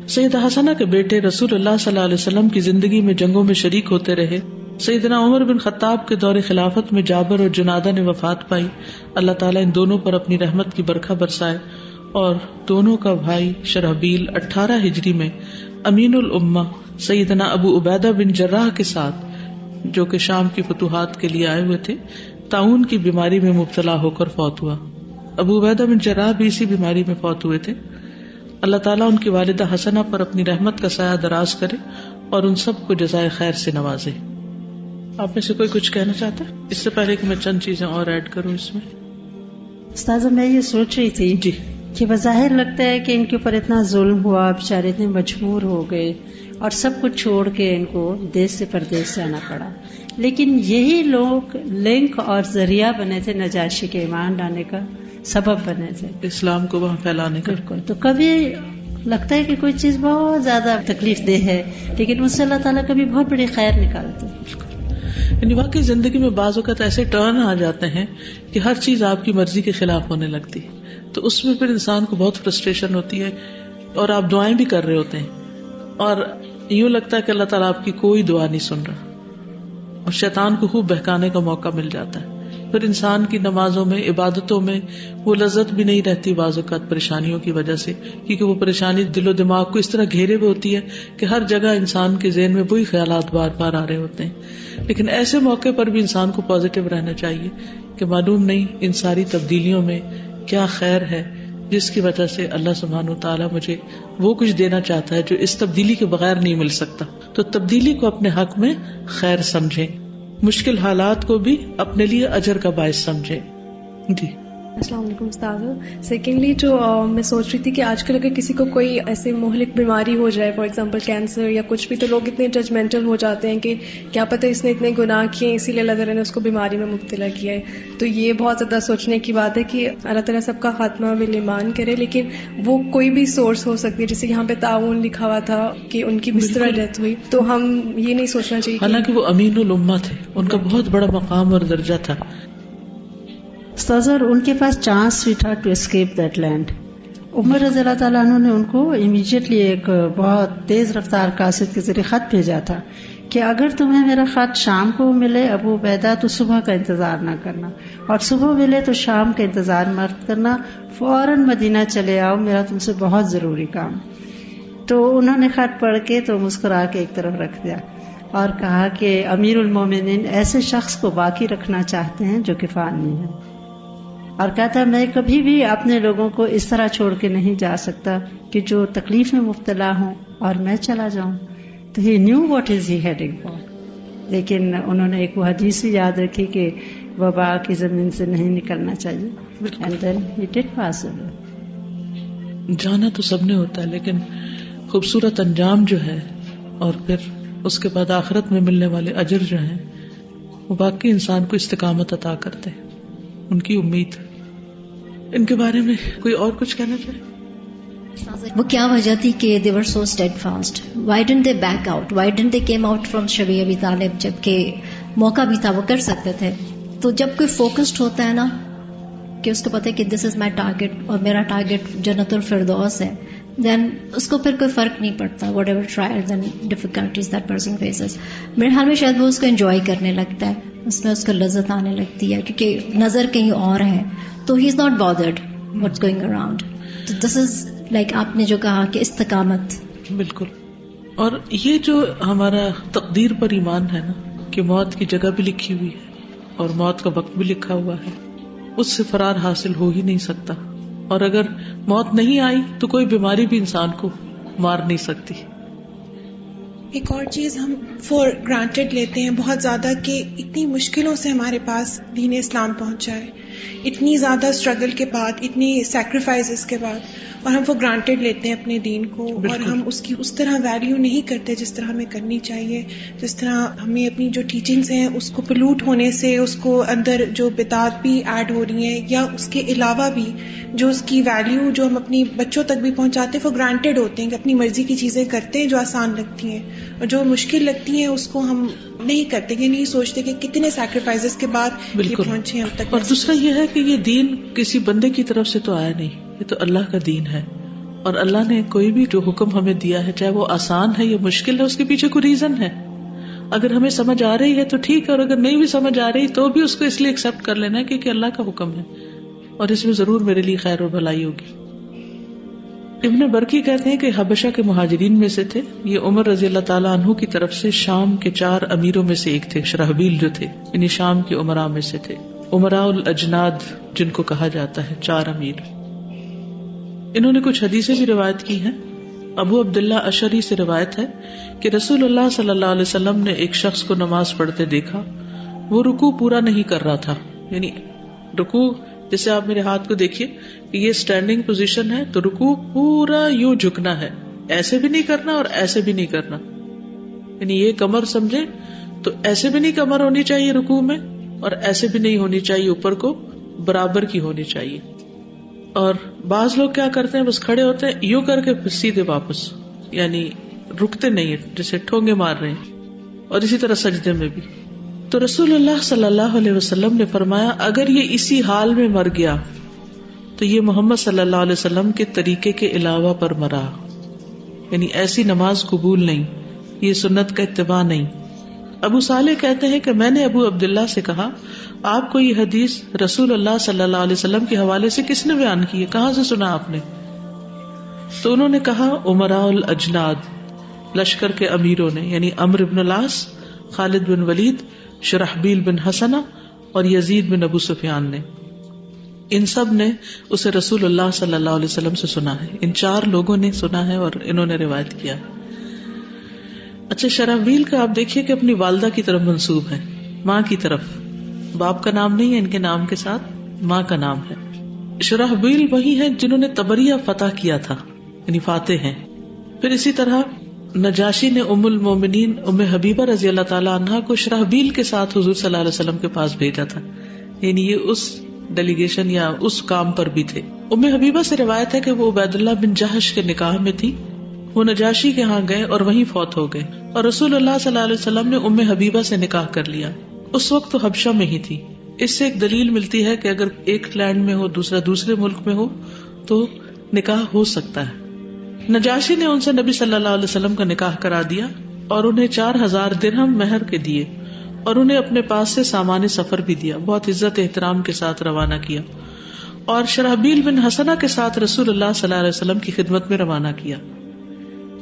سیدہ حسنہ کے بیٹے رسول اللہ صلی اللہ علیہ وسلم کی زندگی میں جنگوں میں شریک ہوتے رہے. سیدنا عمر بن خطاب کے دور خلافت میں جابر اور جنادہ نے وفات پائی. اللہ تعالیٰ ان دونوں پر اپنی رحمت کی برکھا برسائے اور دونوں کا بھائی شرحبیل 18 ہجری میں امین الامہ سیدنا ابو عبیدہ بن جراح کے ساتھ, جو کہ شام کی فتوحات کے لیے آئے ہوئے تھے, طاعون کی بیماری میں مبتلا ہو کر فوت ہوا. ابو عبیدہ بن جراح بھی اسی بیماری میں فوت ہوئے تھے. اللہ تعالیٰ ان کی والدہ حسنہ پر اپنی رحمت کا سایہ دراز کرے اور ان سب کو جزائے خیر سے نوازے. آپ میں سے کوئی کچھ کہنا چاہتا ہے اس سے پہلے کہ میں چند چیزیں اور ایڈ کروں اس میں؟ استاذہ میں یہ سوچ رہی تھی جی کہ بظاہر لگتا ہے کہ ان کے اوپر اتنا ظلم ہوا, بیچارے اتنے مجبور ہو گئے اور سب کچھ چھوڑ کے ان کو دیس سے پردیس سے آنا پڑا, لیکن یہی لوگ لنک اور ذریعہ بنے تھے نجاشی کے ایمان لانے کا, سبب بنے تھے اسلام کو وہاں پھیلانے کا. بالکل. تو کبھی لگتا ہے کہ کوئی چیز بہت زیادہ تکلیف دہ ہے لیکن اس سے اللہ تعالیٰ کبھی بہت بڑی خیر نکالتے ہیں. یعنی واقعی زندگی میں بعض اوقات ایسے ٹرن آ جاتے ہیں کہ ہر چیز آپ کی مرضی کے خلاف ہونے لگتی ہے, تو اس میں پھر انسان کو بہت فرسٹریشن ہوتی ہے اور آپ دعائیں بھی کر رہے ہوتے ہیں اور یوں لگتا ہے کہ اللہ تعالیٰ آپ کی کوئی دعا نہیں سن رہا، اور شیطان کو خوب بہکانے کا موقع مل جاتا ہے. پھر انسان کی نمازوں میں، عبادتوں میں وہ لذت بھی نہیں رہتی بعض اوقات پریشانیوں کی وجہ سے، کیونکہ وہ پریشانی دل و دماغ کو اس طرح گھیرے ہوئے ہوتی ہے کہ ہر جگہ انسان کے ذہن میں وہی خیالات بار بار آ رہے ہوتے ہیں. لیکن ایسے موقع پر بھی انسان کو پازیٹیو رہنا چاہیے کہ معلوم نہیں ان ساری تبدیلیوں میں کیا خیر ہے جس کی وجہ سے اللہ سبحانہ وتعالیٰ مجھے وہ کچھ دینا چاہتا ہے جو اس تبدیلی کے بغیر نہیں مل سکتا. تو تبدیلی کو اپنے حق میں خیر سمجھیں، مشکل حالات کو بھی اپنے لیے اجر کا باعث سمجھیں. جی السلام علیکم استاد. سیکنڈلی جو میں سوچ رہی تھی کہ آج کل اگر کسی کو کوئی ایسے مہلک بیماری ہو جائے، فار ایگزامپل کینسر یا کچھ بھی، تو لوگ اتنے ججمنٹل ہو جاتے ہیں کہ کیا پتہ اس نے اتنے گناہ کیے اسی لیے اللہ تعالیٰ نے اس کو بیماری میں مبتلا کیا ہے. تو یہ بہت زیادہ سوچنے کی بات ہے کہ اللہ تعالیٰ سب کا خاتمہ بالایمان کرے، لیکن وہ کوئی بھی سورس ہو سکتی ہے. جیسے یہاں پہ تعاون لکھا ہوا تھا کہ ان کی کس طرح ڈیتھ ہوئی، تو ہم یہ نہیں سوچنا چاہیے. حالانکہ وہ امین الامہ تھے، ان کا بہت بڑا مقام اور درجہ تھا. استاذ ان کے پاس چانس بھی تھا ٹو اسکیپ دیٹ لینڈ. عمر رضی اللہ تعالیٰ عنہ نے ان کو امیڈیٹلی ایک بہت تیز رفتار قاصد کے ذریعے خط بھیجا تھا کہ اگر تمہیں میرا خط شام کو ملے ابو عبیدہ تو صبح کا انتظار نہ کرنا، اور صبح ملے تو شام کا انتظار مت کرنا، فوراً مدینہ چلے آؤ، میرا تم سے بہت ضروری کام. تو انہوں نے خط پڑھ کے تو مسکرا کے ایک طرف رکھ دیا اور کہا کہ امیر المومنین ایسے شخص کو باقی رکھنا چاہتے ہیں جو کہ فانی ہے، اور کہتا ہے میں کبھی بھی اپنے لوگوں کو اس طرح چھوڑ کے نہیں جا سکتا کہ جو تکلیف میں مبتلا ہوں اور میں چلا جاؤں. تو he knew what is he heading for. لیکن انہوں نے ایک وہ حدیث یاد رکھی کہ وبا کی زمین سے نہیں نکلنا چاہیے. اینڈ دین ہی ڈڈ پاس اوے. جانا تو سب نے ہوتا ہے، لیکن خوبصورت انجام جو ہے اور پھر اس کے بعد آخرت میں ملنے والے اجر جو ہیں وہ باقی انسان کو استقامت عطا کرتے ہیں، ان کی امید. ان کے بارے میں کوئی اور کچھ کہنا چاہے؟ وہ کیا وجہ تھی کہ they were so steadfast? Why didn't they back out? Why didn't they came out from شبی ابی طالب؟ جبکہ موقع بھی تھا، وہ کر سکتے تھے. تو جب کوئی فوکسڈ ہوتا ہے نا کہ اس کو پتہ ہے کہ دس از مائی ٹارگیٹ اور میرا ٹارگیٹ جنت الفردوس ہے، دین اس کو پھر کوئی فرق نہیں پڑتا what ever trials and difficulties that person faces. میرے خیال میں شاید وہ اس کو انجوائے کرنے لگتا ہے، اس میں اس کو لذت آنے لگتی ہے کیونکہ نظر کہیں اور ہے، تو he is not bothered what's going around. تو دس از لائک آپ نے جو کہا کہ استقامت. بالکل. اور یہ جو ہمارا تقدیر پر ایمان ہے نا کہ موت کی جگہ بھی لکھی ہوئی ہے اور موت کا وقت بھی لکھا ہوا ہے، اس سے فرار حاصل ہو ہی نہیں سکتا. اور اگر موت نہیں آئی تو کوئی بیماری بھی انسان کو مار نہیں سکتی. ایک اور چیز ہم فور گرانٹیڈ لیتے ہیں بہت زیادہ کہ اتنی مشکلوں سے ہمارے پاس دین اسلام پہنچا ہے، اتنی زیادہ اسٹرگل کے بعد، اتنی سیکریفائسز کے بعد، اور ہم فور گرانٹیڈ لیتے ہیں اپنے دین کو، اور ہم اس کی اس طرح ویلیو نہیں کرتے جس طرح ہمیں کرنی چاہیے. جس طرح ہمیں اپنی جو ٹیچنگز ہیں اس کو پلوٹ ہونے سے، اس کو اندر جو بدعات بھی ایڈ ہو رہی ہیں یا اس کے علاوہ بھی جو اس کی ویلیو جو ہم اپنی بچوں تک بھی پہنچاتے ہیں، فور گرانٹیڈ ہوتے ہیں کہ اپنی مرضی کی چیزیں کرتے ہیں جو آسان لگتی ہیں، اور جو مشکل لگتی ہیں اس کو ہم نہیں کرتے، یہ نہیں سوچتے کہ کتنے سیکریفائسز کے بعد یہ پہنچے ہم تک. اور دوسرا یہ ہے کہ یہ دین کسی بندے کی طرف سے تو آیا نہیں، یہ تو اللہ کا دین ہے، اور اللہ نے کوئی بھی جو حکم ہمیں دیا ہے چاہے وہ آسان ہے یا مشکل ہے، اس کے پیچھے کوئی ریزن ہے. اگر ہمیں سمجھ آ رہی ہے تو ٹھیک ہے، اور اگر نہیں بھی سمجھ آ رہی تو بھی اس کو اس لیے ایکسپٹ کر لینا ہے کیونکہ اللہ کا حکم ہے اور اس میں ضرور میرے لیے خیر اور بھلائی ہوگی. ابن برقی کہتے ہیں کہ حبشہ کے مہاجرین میں سے تھے. یہ عمر رضی اللہ تعالیٰ عنہ کی طرف سے شام کے 4 امیروں میں سے ایک تھے. شرحبیل جو تھے یعنی شام کے عمراء میں سے تھے، عمراء الاجناد جن کو کہا جاتا ہے، 4 امیر. انہوں نے کچھ حدیثیں بھی روایت کی ہیں. ابو عبداللہ اشعری سے روایت ہے کہ رسول اللہ صلی اللہ علیہ وسلم نے ایک شخص کو نماز پڑھتے دیکھا، وہ رکوع پورا نہیں کر رہا تھا. یعنی رکوع جیسے آپ میرے ہاتھ کو دیکھیے کہ یہ اسٹینڈنگ پوزیشن ہے، تو رکوع پورا یوں جھکنا ہے، ایسے بھی نہیں کرنا اور ایسے بھی نہیں کرنا. یعنی یہ کمر سمجھے تو ایسے بھی نہیں کمر ہونی چاہیے رکوع میں، اور ایسے بھی نہیں ہونی چاہیے اوپر کو، برابر کی ہونی چاہیے. اور بعض لوگ کیا کرتے ہیں، بس کھڑے ہوتے ہیں یوں کر کے پھر سیدھے واپس، یعنی رکتے نہیں ہیں، جیسے ٹھونگے مار رہے ہیں. اور اسی طرح سجدے میں بھی. تو رسول اللہ صلی اللہ علیہ وسلم نے فرمایا اگر یہ اسی حال میں مر گیا تو یہ محمد صلی اللہ علیہ وسلم کے طریقے کے علاوہ پر مرا. یعنی ایسی نماز قبول نہیں، یہ سنت کا اتباع نہیں. ابو صالح کہتے ہیں کہ میں نے ابو عبداللہ سے کہا آپ کو یہ حدیث رسول اللہ صلی اللہ علیہ وسلم کے حوالے سے کس نے بیان کی ہے، کہاں سے سنا آپ نے؟ تو انہوں نے کہا امراء الاجناد، لشکر کے امیروں نے، یعنی عمرو بن العاص، خالد بن ولید، شرحبیل بن حسنہ اور یزید بن ابو سفیان نے. ان سب نے اسے رسول اللہ صلی اللہ علیہ وسلم سے سنا ہے. ان 4 لوگوں نے سنا ہے اور انہوں نے روایت کیا. اچھا، شرحبیل کا آپ دیکھیے کہ اپنی والدہ کی طرف منسوب ہے، ماں کی طرف، باپ کا نام نہیں ہے، ان کے نام کے ساتھ ماں کا نام ہے. شرحبیل وہی ہیں جنہوں نے طبریہ فتح کیا تھا، یعنی فاتح ہیں. پھر اسی طرح نجاشی نے ام المومنین ام حبیبہ رضی اللہ تعالی عنہا کو شرحبیل کے ساتھ حضور صلی اللہ علیہ وسلم کے پاس بھیجا تھا، یعنی یہ اس ڈیلیگیشن یا اس کام پر بھی تھے. ام حبیبہ سے روایت ہے کہ وہ عبید اللہ بن جہش کے نکاح میں تھی. وہ نجاشی کے ہاں گئے اور وہیں فوت ہو گئے، اور رسول اللہ صلی اللہ علیہ وسلم نے ام حبیبہ سے نکاح کر لیا. اس وقت تو حبشہ میں ہی تھی. اس سے ایک دلیل ملتی ہے کہ اگر ایک لینڈ میں ہو دوسرا دوسرے ملک میں ہو تو نکاح ہو سکتا ہے. نجاشی نے ان سے نبی صلی اللہ علیہ وسلم کا نکاح کرا دیا اور انہیں 4000 درہم مہر کے دیے اور انہیں اپنے پاس سے سامان سفر بھی دیا. بہت عزت احترام کے ساتھ روانہ کیا اور شرحبیل بن حسنہ کے ساتھ رسول اللہ صلی اللہ علیہ وسلم کی خدمت میں روانہ کیا.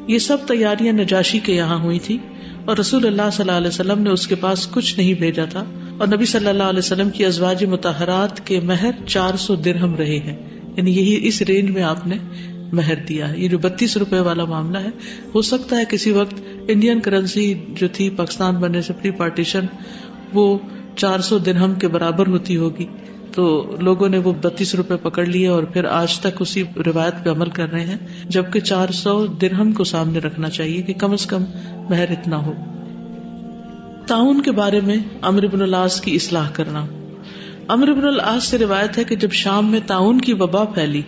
یہ سب تیاریاں نجاشی کے یہاں ہوئی تھی اور رسول اللہ صلی اللہ علیہ وسلم نے اس کے پاس کچھ نہیں بھیجا تھا، اور نبی صلی اللہ علیہ وسلم کی ازواج مطہرات کے مہر 400 درہم رہے ہیں، یعنی یہی اس رینج میں آپ نے مہر دیا ہے. یہ جو 32 روپے والا معاملہ ہے، ہو سکتا ہے کسی وقت انڈین کرنسی جو تھی پاکستان بننے سے پری پارٹیشن وہ 400 درہم کے برابر ہوتی ہوگی، تو لوگوں نے وہ 32 روپے پکڑ لیے اور پھر آج تک اسی روایت پہ عمل کر رہے ہیں، جبکہ 400 درہم کو سامنے رکھنا چاہیے کہ کم از کم مہر اتنا ہو. طاعون کے بارے میں عمرو بن العاص کی اصلاح کرنا. عمرو بن العاص سے روایت ہے کہ جب شام میں طاعون کی وبا پھیلی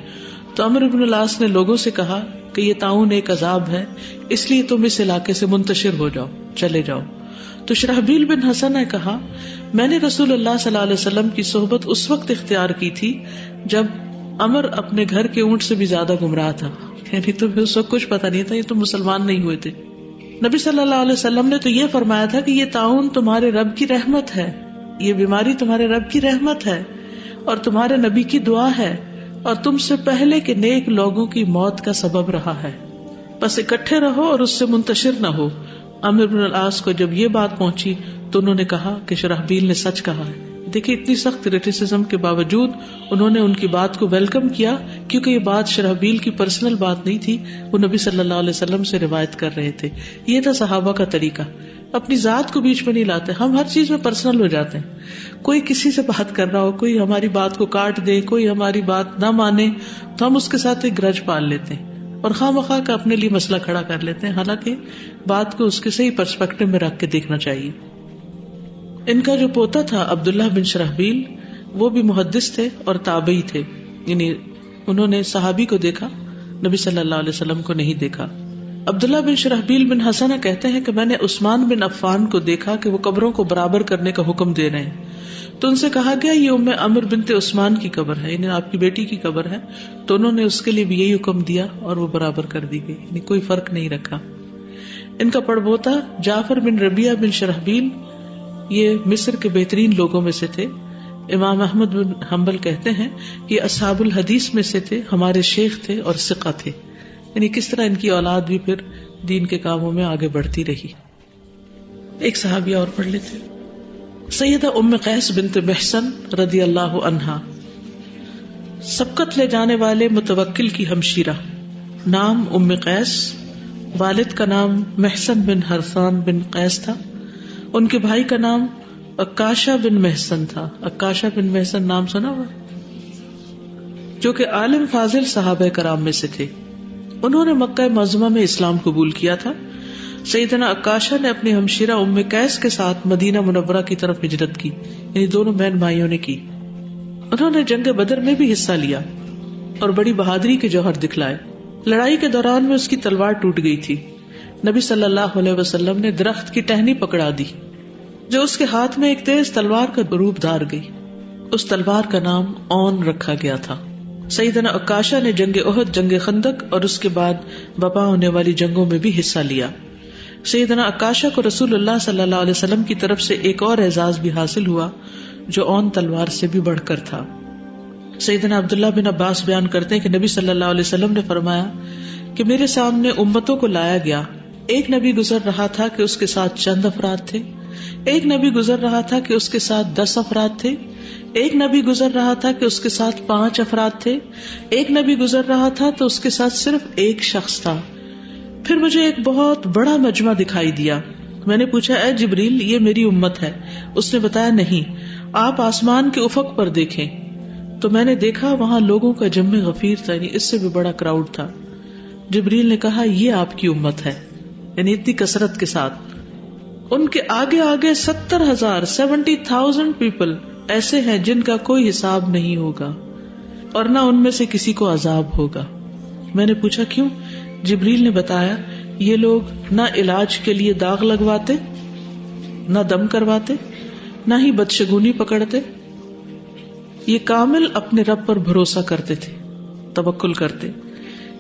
تو عمرو بن العاص نے لوگوں سے کہا کہ یہ طاعون ایک عذاب ہے، اس لیے تم اس علاقے سے منتشر ہو جاؤ، چلے جاؤ. تو شرحبیل بن حسن نے کہا میں نے رسول اللہ صلی اللہ علیہ وسلم کی صحبت اس وقت اختیار کی تھی جب عمر اپنے گھر کے اونٹ سے بھی زیادہ گمراہ تھا، یعنی تمہیں اس وقت کچھ پتا نہیں تھا، یہ تم مسلمان نہیں ہوئے تھے. نبی صلی اللہ علیہ وسلم نے تو یہ فرمایا تھا کہ یہ طاعون تمہارے رب کی رحمت ہے، یہ بیماری تمہارے رب کی رحمت ہے اور تمہارے نبی کی دعا ہے اور تم سے پہلے کے نیک لوگوں کی موت کا سبب رہا ہے، بس اکٹھے رہو اور اس سے منتشر نہ ہو. عمرو بن العاص کو جب یہ بات پہنچی تو انہوں نے کہا کہ شرحبیل نے سچ کہا ہے. دیکھیے اتنی سخت کریٹیسزم کے باوجود انہوں نے ان کی بات کو ویلکم کیا، کیونکہ یہ بات شرحبیل کی پرسنل بات نہیں تھی، وہ نبی صلی اللہ علیہ وسلم سے روایت کر رہے تھے. یہ تھا صحابہ کا طریقہ، اپنی ذات کو بیچ میں نہیں لاتے. ہم ہر چیز میں پرسنل ہو جاتے ہیں، کوئی کسی سے بات کر رہا ہو، کوئی ہماری بات کو کاٹ دے، کوئی ہماری بات نہ مانے تو ہم اس کے ساتھ ایک گرج پال لیتے ہیں اور خواہ مخواہ کا اپنے لیے مسئلہ کھڑا کر لیتے ہیں، حالانکہ بات کو اس کے صحیح پرسپیکٹو میں رکھ کے دیکھنا چاہیے. ان کا جو پوتا تھا عبداللہ بن شرحبیل، وہ بھی محدث تھے اور تابعی تھے، یعنی انہوں نے صحابی کو دیکھا، نبی صلی اللہ علیہ وسلم کو نہیں دیکھا. عبداللہ بن شرحبیل بن حسن کہتے ہیں کہ میں نے عثمان بن عفان کو دیکھا کہ وہ قبروں کو برابر کرنے کا حکم دے رہے ہیں، تو ان سے کہا گیا یہ ام عمر بنت عثمان کی قبر ہے، یعنی آپ کی بیٹی کی قبر ہے، تو انہوں نے اس کے لیے بھی یہی حکم دیا اور وہ برابر کر دی گئی، یعنی کوئی فرق نہیں رکھا. ان کا پڑپوتا جعفر بن ربیعہ بن شرحبیل یہ مصر کے بہترین لوگوں میں سے تھے. امام احمد بن حنبل کہتے ہیں کہ اصحاب الحدیث میں سے تھے، ہمارے شیخ تھے اور ثقہ تھے، یعنی کس طرح ان کی اولاد بھی پھر دین کے کاموں میں آگے بڑھتی رہی. ایک صحابیہ اور پڑھ لیتے. سیدہ ام قیس بنت محصن رضی اللہ عنہا، سبقت لے جانے والے متوکل کی ہمشیرہ، نام ام قیس، والد کا نام محصن بن حرثان بن قیس تھا، ان کے بھائی کا نام عکاشہ بن محصن تھا. عکاشہ بن محصن نام سنا ہوا، جو کہ عالم فاضل صحابہ کرام میں سے تھے. انہوں نے مکہ معظمہ میں اسلام قبول کیا تھا. سیدنا عکاشہ نے اپنی ہمشیرہ ام قیس کے ساتھ مدینہ منورہ کی طرف ہجرت کی، یعنی دونوں بہن بھائیوں نے کی. انہوں نے جنگ بدر میں بھی حصہ لیا اور بڑی بہادری کے جوہر دکھلائے. لڑائی کے دوران میں اس کی تلوار ٹوٹ گئی تھی. نبی صلی اللہ علیہ وسلم نے درخت کی ٹہنی پکڑا دی جو اس کے ہاتھ میں ایک تیز تلوار کا روپ دھار گئی. اس تلوار کا نام اون رکھا گیا تھا. سیدنا عکاشہ نے جنگ احد، جنگ خندق اور اس کے بعد برپا ہونے والی جنگوں میں بھی حصہ لیا. سیدنا عکاشہ کو رسول اللہ صلی اللہ علیہ وسلم کی طرف سے ایک اور اعزاز بھی حاصل ہوا جو اون تلوار سے بھی بڑھ کر تھا. سیدنا عبداللہ بن عباس بیان کرتے ہیں کہ نبی صلی اللہ علیہ وسلم نے فرمایا کہ میرے سامنے امتوں کو لایا گیا. ایک نبی گزر رہا تھا کہ اس کے ساتھ چند افراد تھے، ایک نبی گزر رہا تھا کہ اس کے ساتھ 10 افراد تھے، ایک نبی گزر رہا تھا کہ اس کے ساتھ 5 افراد تھے، ایک نبی گزر رہا تھا تو اس کے ساتھ صرف ایک شخص تھا. پھر مجھے ایک بہت بڑا مجمع دکھائی دیا. میں نے پوچھا اے جبریل یہ میری امت ہے؟ اس نے بتایا نہیں، آپ آسمان کے افق پر دیکھیں. تو میں نے دیکھا وہاں لوگوں کا جمع غفیر تھا، یعنی اس سے بھی بڑا کراؤڈ تھا. جبریل نے کہا یہ آپ کی امت ہے، یعنی اتنی کثرت کے ساتھ. ان کے آگے آگے 70,000 پیپل ایسے ہیں جن کا کوئی حساب نہیں ہوگا اور نہ ان میں سے کسی کو عذاب ہوگا. میں نے پوچھا کیوں؟ جبریل نے بتایا یہ لوگ نہ علاج کے لیے داغ لگواتے، نہ دم کرواتے، نہ ہی بدشگونی پکڑتے. یہ کامل اپنے رب پر بھروسہ کرتے تھے، توکل کرتے.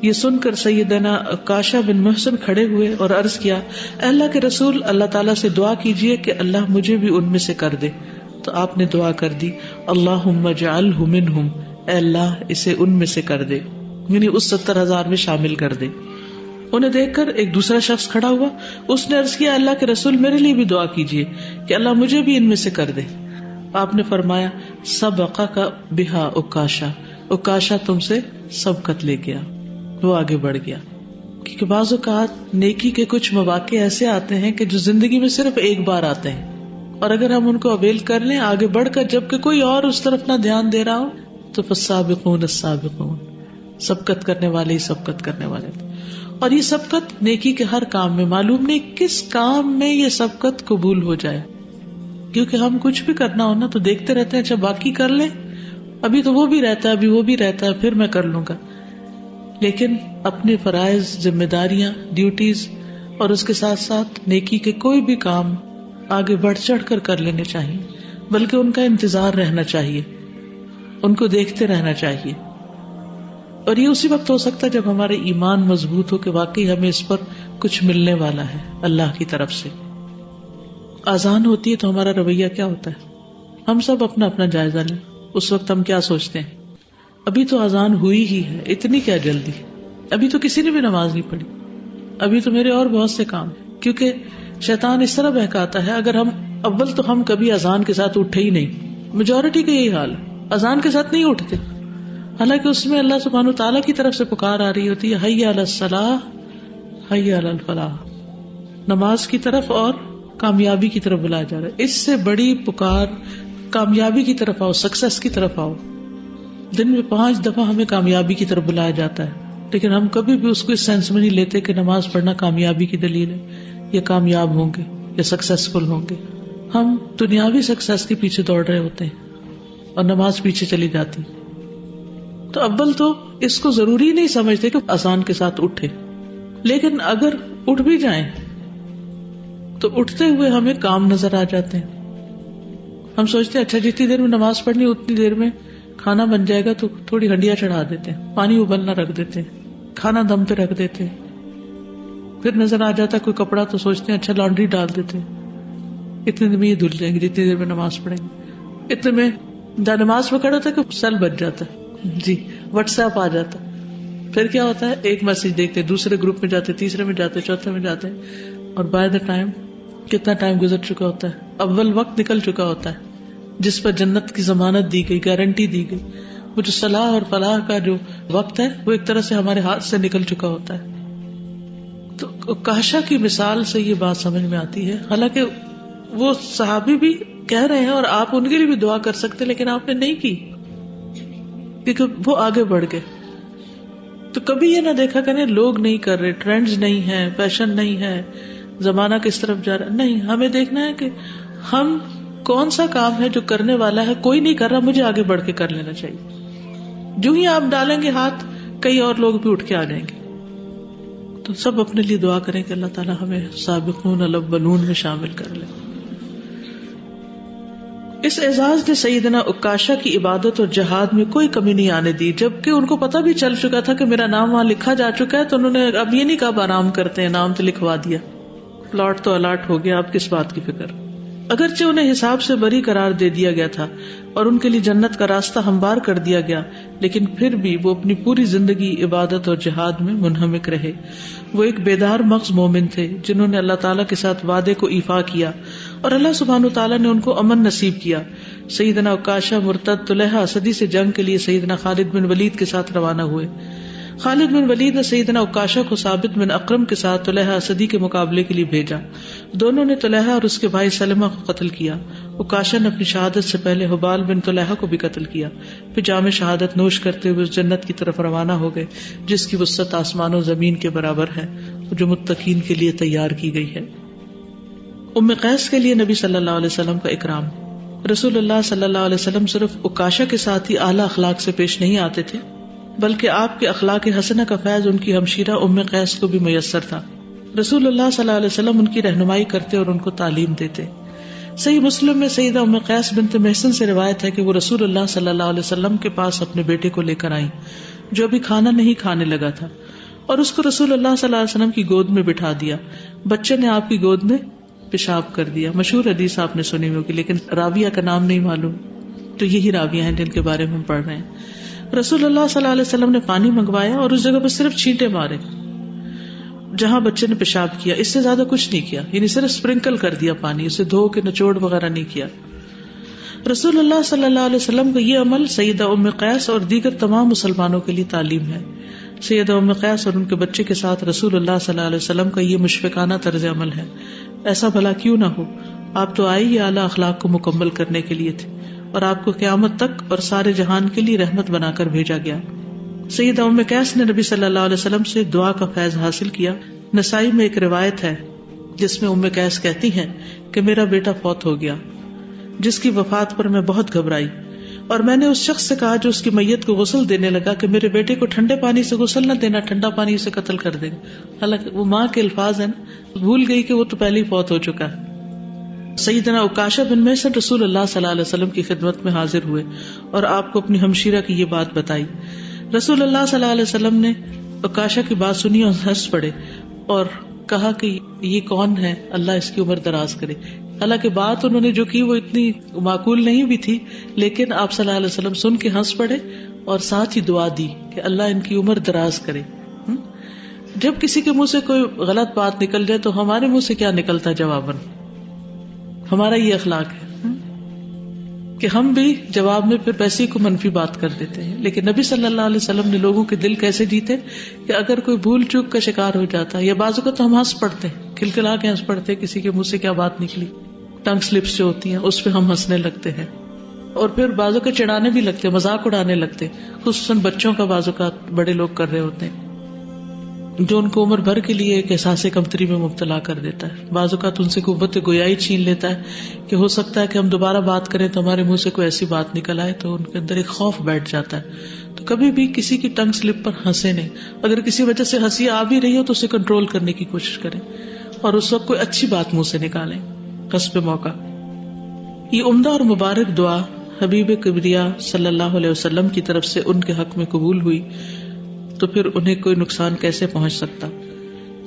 یہ سن کر سیدنا عکاشہ بن محسن کھڑے ہوئے اور عرض کیا اے اللہ کے رسول، اللہ تعالیٰ سے دعا کیجئے کہ اللہ مجھے بھی ان میں سے کر دے. تو آپ نے دعا کر دی اللہم اجعلہ منہم، اے اللہ اسے ان میں سے کر دے، یعنی اس 70,000 میں شامل کر دے. انہیں دیکھ کر ایک دوسرا شخص کھڑا ہوا، اس نے عرض کیا اللہ کے رسول میرے لیے بھی دعا کیجئے کہ اللہ مجھے بھی ان میں سے کر دے. آپ نے فرمایا سبقک بہا عکاشہ، عکاشہ تم سے سبقت لے گیا، وہ آگے بڑھ گیا. کیونکہ بعض اوقات نیکی کے کچھ مواقع ایسے آتے ہیں کہ جو زندگی میں صرف ایک بار آتے ہیں، اور اگر ہم ان کو اویل کر لیں آگے بڑھ کر، جبکہ کوئی اور اس طرف نہ دھیان دے رہا ہو، تو فالسابقون السابقون، سبقت کرنے والے ہی سبقت کرنے والے. اور یہ سبقت نیکی کے ہر کام میں، معلوم نہیں کس کام میں یہ سبقت قبول ہو جائے. کیونکہ ہم کچھ بھی کرنا ہو نا تو دیکھتے رہتے ہیں اچھا باقی کر لیں، ابھی تو وہ بھی رہتا ہے، ابھی وہ بھی رہتا ہے، پھر میں کر لوں گا. لیکن اپنے فرائض، ذمہ داریاں، ڈیوٹیز اور اس کے ساتھ ساتھ نیکی کے کوئی بھی کام آگے بڑھ چڑھ کر لینے چاہیے، بلکہ ان کا انتظار رہنا چاہیے، ان کو دیکھتے رہنا چاہیے. اور یہ اسی وقت ہو سکتا ہے جب ہمارے ایمان مضبوط ہو کہ واقعی ہمیں اس پر کچھ ملنے والا ہے اللہ کی طرف سے. اذان ہوتی ہے تو ہمارا رویہ کیا ہوتا ہے؟ ہم سب اپنا اپنا جائزہ لیں. اس وقت ہم کیا سوچتے ہیں؟ ابھی تو اذان ہوئی ہی ہے، اتنی کیا جلدی، ابھی تو کسی نے بھی نماز نہیں پڑھی، ابھی تو میرے اور بہت سے کام. کیونکہ شیطان اس طرح بہکاتا ہے، اگر اول تو ہم کبھی اذان کے ساتھ اٹھے ہی نہیں، میجورٹی کا یہی حال ہے، اذان کے ساتھ نہیں اٹھتے، حالانکہ اس میں اللہ سبحانہ تعالیٰ کی طرف سے پکار آ رہی ہوتی ہے حی علی الصلاۃ حی علی الفلاح، نماز کی طرف اور کامیابی کی طرف بلایا جا رہا ہے. اس سے بڑی پکار کامیابی کی طرف آؤ، سکسیس کی طرف آؤ. دن میں 5 دفعہ ہمیں کامیابی کی طرف بلایا جاتا ہے، لیکن ہم کبھی بھی اس کو اس سینس میں نہیں لیتے کہ نماز پڑھنا کامیابی کی دلیل ہے، یا کامیاب ہوں گے یا سکسیسفل ہوں گے. ہم دنیاوی سکسیس کے پیچھے دوڑ رہے ہوتے ہیں اور نماز پیچھے چلی جاتی. تو اول تو اس کو ضروری نہیں سمجھتے کہ اذان کے ساتھ اٹھے، لیکن اگر اٹھ بھی جائیں تو اٹھتے ہوئے ہمیں کام نظر آ جاتے ہیں. ہم سوچتے ہیں اچھا جتنی دیر میں نماز پڑھنی اتنی دیر میں کھانا بن جائے گا، تو تھوڑی ہنڈیاں چڑھا دیتے ہیں، پانی ابلنا رکھ دیتے ہیں، کھانا دم پہ رکھ دیتے ہیں. پھر نظر آ جاتا ہے کوئی کپڑا تو سوچتے ہیں اچھا لانڈری ڈال دیتے ہیں، اتنے دیر میں یہ دھل جائیں گے جتنی دیر میں نماز پڑھیں گے. اتنے میں نماز پکڑ ہوتا ہے کہ سیل بچ جاتا ہے، جی واٹس ایپ آ جاتا ہے. پھر کیا ہوتا ہے ایک میسج دیکھتے، دوسرے گروپ میں جاتے، تیسرے میں جاتے، چوتھے میں جاتے، اور بائی دا ٹائم کتنا ٹائم گزر چکا ہوتا ہے، اول وقت نکل چکا ہوتا ہے جس پر جنت کی ضمانت دی گئی، گارنٹی دی گئی. وہ جو صلاح اور فلاح کا جو وقت ہے وہ ایک طرح سے ہمارے ہاتھ سے نکل چکا ہوتا ہے. تو عکاشہ کی مثال سے یہ بات سمجھ میں آتی ہے. حالانکہ وہ صحابی بھی کہہ رہے ہیں اور آپ ان کے لیے بھی دعا کر سکتے، لیکن آپ نے نہیں کی کیونکہ وہ آگے بڑھ گئے. تو کبھی یہ نہ دیکھا کریں لوگ نہیں کر رہے، ٹرینڈز نہیں ہے، فیشن نہیں ہے، زمانہ کس طرف جا رہا. نہیں، ہمیں دیکھنا ہے کہ ہم کون سا کام ہے جو کرنے والا ہے، کوئی نہیں کر رہا، مجھے آگے بڑھ کے کر لینا چاہیے. جو ہی آپ ڈالیں گے ہاتھ، کئی اور لوگ بھی اٹھ کے آ جائیں گے. تو سب اپنے لیے دعا کریں کہ اللہ تعالیٰ ہمیں سابقون الاولون میں شامل کر لے. اس اعزاز نے سیدنا عکاشہ کی عبادت اور جہاد میں کوئی کمی نہیں آنے دی، جبکہ ان کو پتہ بھی چل چکا تھا کہ میرا نام وہاں لکھا جا چکا ہے، تو انہوں نے اب یہ نہیں کہا آرام کرتے ہیں، نام تو لکھوا دیا، پلاٹ تو الاٹ ہو گیا، اب کس بات کی فکر۔ اگرچہ انہیں حساب سے بری قرار دے دیا گیا تھا اور ان کے لیے جنت کا راستہ ہموار کر دیا گیا، لیکن پھر بھی وہ اپنی پوری زندگی عبادت اور جہاد میں منہمک رہے۔ وہ ایک بیدار مغز مومن تھے جنہوں نے اللہ تعالیٰ کے ساتھ وعدے کو ایفا کیا اور اللہ سبحانہ تعالیٰ نے ان کو امن نصیب کیا۔ سیدنا عکاشہ مرتد طلحہ اسدی سے جنگ کے لیے سیدنا خالد بن ولید کے ساتھ روانہ ہوئے۔ خالد بن ولید نے سیدنا عکاشہ کو ثابت بن اقرم کے ساتھ طلحہ اسدی کے مقابلے کے لیے بھیجا۔ دونوں نے طلحہ اور اس کے بھائی سلمہ کو قتل کیا۔ عکاشہ نے اپنی شہادت سے پہلے حبال بن طلحہ کو بھی قتل کیا، پھر جام شہادت نوش کرتے ہوئے اس جنت کی طرف روانہ ہو گئے جس کی وسعت آسمان و زمین کے برابر ہے، جو متقین کے لیے تیار کی گئی ہے۔ ام قیس کے لیے نبی صلی اللہ علیہ وسلم کا اکرام۔ رسول اللہ صلی اللہ علیہ وسلم صرف عکاشہ کے ساتھ ہی اعلیٰ اخلاق سے پیش نہیں آتے تھے، بلکہ آپ کے اخلاق حسنہ کا فیض ان کی ہمشیرہ ام قیس کو بھی میسر تھا۔ رسول اللہ صلی اللہ علیہ وسلم ان کی رہنمائی کرتے اور ان کو تعلیم دیتے۔ صحیح مسلم میں سیدہ ام قیس بنت محسن سے روایت ہے کہ وہ رسول اللہ صلی اللہ علیہ وسلم کے پاس اپنے بیٹے کو لے کر آئیں جو ابھی کھانا نہیں کھانے لگا تھا، اور اس کو رسول اللہ صلی اللہ علیہ وسلم کی گود میں بٹھا دیا۔ بچے نے آپ کی گود میں پیشاب کر دیا۔ مشہور حدیث آپ نے سنی ہوگی، لیکن راویہ کا نام نہیں معلوم، تو یہی راویہ ہیں جن کے بارے میں ہم پڑھ رہے ہیں۔ رسول اللہ صلی اللہ علیہ وسلم نے پانی منگوایا اور اس جگہ پر صرف چھینٹے مارے جہاں بچے نے پیشاب کیا، اس سے زیادہ کچھ نہیں کیا، یعنی صرف اسپرنکل کر دیا پانی، اسے دھو کے نچوڑ وغیرہ نہیں کیا۔ رسول اللہ صلی اللہ علیہ وسلم کا یہ عمل سیدہ ام قیس اور دیگر تمام مسلمانوں کے لیے تعلیم ہے۔ سیدہ ام قیس اور ان کے بچے کے ساتھ رسول اللہ صلی اللہ علیہ وسلم کا یہ مشفقانہ طرز عمل ہے۔ ایسا بھلا کیوں نہ ہو، آپ تو آئے ہی اعلیٰ اخلاق کو مکمل کرنے کے لیے تھے، اور آپ کو قیامت تک اور سارے جہان کے لیے رحمت بنا کر بھیجا گیا۔ سیدہ ام قیس نے نبی صلی اللہ علیہ وسلم سے دعا کا فیض حاصل کیا۔ نسائی میں ایک روایت ہے جس میں ام قیس کہتی ہیں کہ میرا بیٹا فوت ہو گیا، جس کی وفات پر میں بہت گھبرائی، اور میں نے اس شخص سے کہا جو اس کی میت کو غسل دینے لگا کہ میرے بیٹے کو ٹھنڈے پانی سے غسل نہ دینا، ٹھنڈا پانی اسے قتل کر دے گا۔ حالانکہ وہ ماں کے الفاظ ہیں، بھول گئی کہ وہ تو پہلے ہی فوت ہو چکا ہے۔ سیدنا عکاشہ بن محسن رسول اللہ صلی اللہ علیہ وسلم کی خدمت میں حاضر ہوئے اور آپ کو اپنی ہمشیرہ کی یہ بات بتائی۔ رسول اللہ صلی اللہ علیہ وسلم نے عکاشہ کی بات سنی اور ہنس پڑے اور کہا کہ یہ کون ہے، اللہ اس کی عمر دراز کرے۔ حالانکہ بات انہوں نے جو کی وہ اتنی معقول نہیں بھی تھی، لیکن آپ صلی اللہ علیہ وسلم سن کے ہنس پڑے اور ساتھ ہی دعا دی کہ اللہ ان کی عمر دراز کرے۔ جب کسی کے منہ سے کوئی غلط بات نکل جائے تو ہمارے منہ سے کیا نکلتا ہے جواباً؟ ہمارا یہ اخلاق ہے کہ ہم بھی جواب میں پھر ویسے کو منفی بات کر دیتے ہیں، لیکن نبی صلی اللہ علیہ وسلم نے لوگوں کے دل کیسے جیتے کہ اگر کوئی بھول چوک کا شکار ہو جاتا ہے یا بعض اوقات تو ہم ہنس پڑتے ہیں، کھلکھلا کے ہنس پڑتے ہیں، کسی کے منہ سے کیا بات نکلی، ٹنگ سلپس جو ہوتی ہیں اس پہ ہم ہنسنے لگتے ہیں، اور پھر بعض اوقات چڑھانے بھی لگتے ہیں، مذاق اڑانے لگتے ہیں، خصوصاً بچوں کا بعض اوقات بڑے لوگ کر رہے ہوتے ہیں جو ان کو عمر بھر کے لیے ایک احساس کمتری میں مبتلا کر دیتا ہے۔ بعض اوقات ان سے قوت گویائی چھین لیتا ہے کہ ہو سکتا ہے کہ ہم دوبارہ بات کریں تو ہمارے منہ سے کوئی ایسی بات نکل آئے، تو ان کے اندر ایک خوف بیٹھ جاتا ہے۔ تو کبھی بھی کسی کی ٹنگ سلپ پر ہنسے نہیں، اگر کسی وجہ سے ہنسی آ بھی رہی ہو تو اسے کنٹرول کرنے کی کوشش کریں اور اس وقت کوئی اچھی بات منہ سے نکالیں حسب موقع۔ یہ عمدہ اور مبارک دعا حبیب کبریا صلی اللہ علیہ وسلم کی طرف سے ان کے حق میں قبول ہوئی تو پھر انہیں کوئی نقصان کیسے پہنچ سکتا۔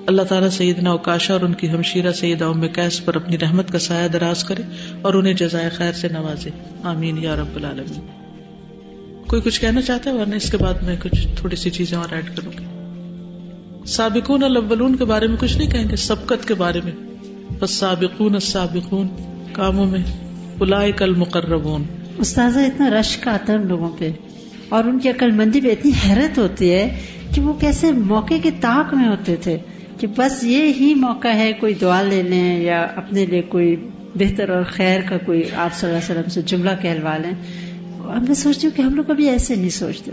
اللہ تعالیٰ سیدنا عکاشہ اور ان کی ہمشیرہ سیدہ ام قیس پر اپنی رحمت کا سایہ دراز کرے اور انہیں جزائے خیر سے نوازے، آمین یا رب العالمین۔ کوئی کچھ کہنا چاہتا ہے؟ ورنہ اس کے بعد میں کچھ تھوڑی سی چیزیں اور ایڈ کروں گی۔ سابقون الاولون کے بارے میں کچھ نہیں کہیں گے، سبقت کے بارے میں، بس سابقون السابقون کاموں میں اولئک المقربون۔ استاذہ اتنا رشک آتا ہے ان لوگوں پہ اور ان کی عقل مندی پہ اتنی حیرت ہوتی ہے کہ وہ کیسے موقع کے طاق میں ہوتے تھے کہ بس یہ ہی موقع ہے، کوئی دعا لے لیں یا اپنے لیے کوئی بہتر اور خیر کا کوئی آپ صلی اللہ علیہ وسلم سے جملہ کہلوا لیں۔ اب میں سوچتی ہوں کہ ہم لوگ کبھی ایسے نہیں سوچتے،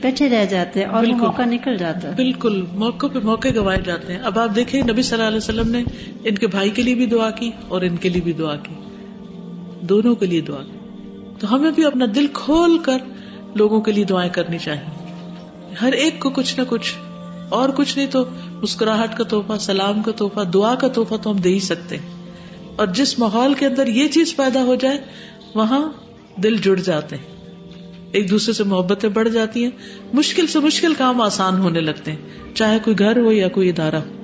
بیٹھے رہ جاتے اور وہ موقع نکل جاتا ہے۔ بالکل، موقع پہ موقع گوائے جاتے ہیں۔ اب آپ دیکھیں نبی صلی اللہ علیہ وسلم نے ان کے بھائی کے لیے بھی دعا کی اور ان کے لیے بھی دعا کی، دونوں کے لیے دعا کی۔ تو ہمیں بھی اپنا دل کھول کر لوگوں کے لیے دعائیں کرنی چاہیے، ہر ایک کو کچھ نہ کچھ، اور کچھ نہیں تو مسکراہٹ کا تحفہ، سلام کا تحفہ، دعا کا تحفہ تو ہم دے ہی سکتے ہیں۔ اور جس ماحول کے اندر یہ چیز پیدا ہو جائے وہاں دل جڑ جاتے ہیں, ایک دوسرے سے محبتیں بڑھ جاتی ہیں, مشکل سے مشکل کام آسان ہونے لگتے ہیں, چاہے کوئی گھر ہو یا کوئی ادارہ ہو.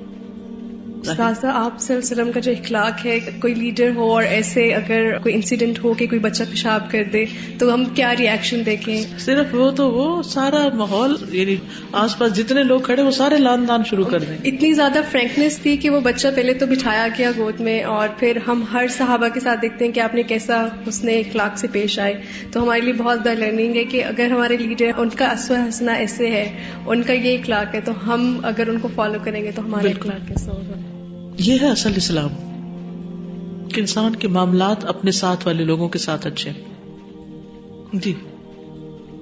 استاذہ آپ صلی اللہ علیہ وسلم کا جو اخلاق ہے, کوئی لیڈر ہو اور ایسے اگر کوئی انسیڈنٹ ہو کہ کوئی بچہ پیشاب کر دے تو ہم کیا ری ایکشن دیکھیں؟ صرف وہ سارا ماحول, یعنی آس پاس جتنے لوگ کھڑے وہ سارے لان دان شروع کر دیں. اتنی زیادہ فرینکنیس تھی کہ وہ بچہ پہلے تو بٹھایا گیا گود میں, اور پھر ہم ہر صحابہ کے ساتھ دیکھتے ہیں کہ آپ نے کیسا حسن اخلاق سے پیش آئے. تو ہمارے لیے بہت بڑا لرننگ ہے کہ اگر ہمارے لیڈر ان کا اسوہ حسنہ ایسے ہے, ان کا یہ اخلاق ہے, تو ہم اگر ان کو فالو کریں گے تو ہمارا اخلاق کیسا ہوگا. یہ ہے اصل اسلام کہ انسان کے معاملات اپنے ساتھ والے لوگوں کے ساتھ اچھے. جی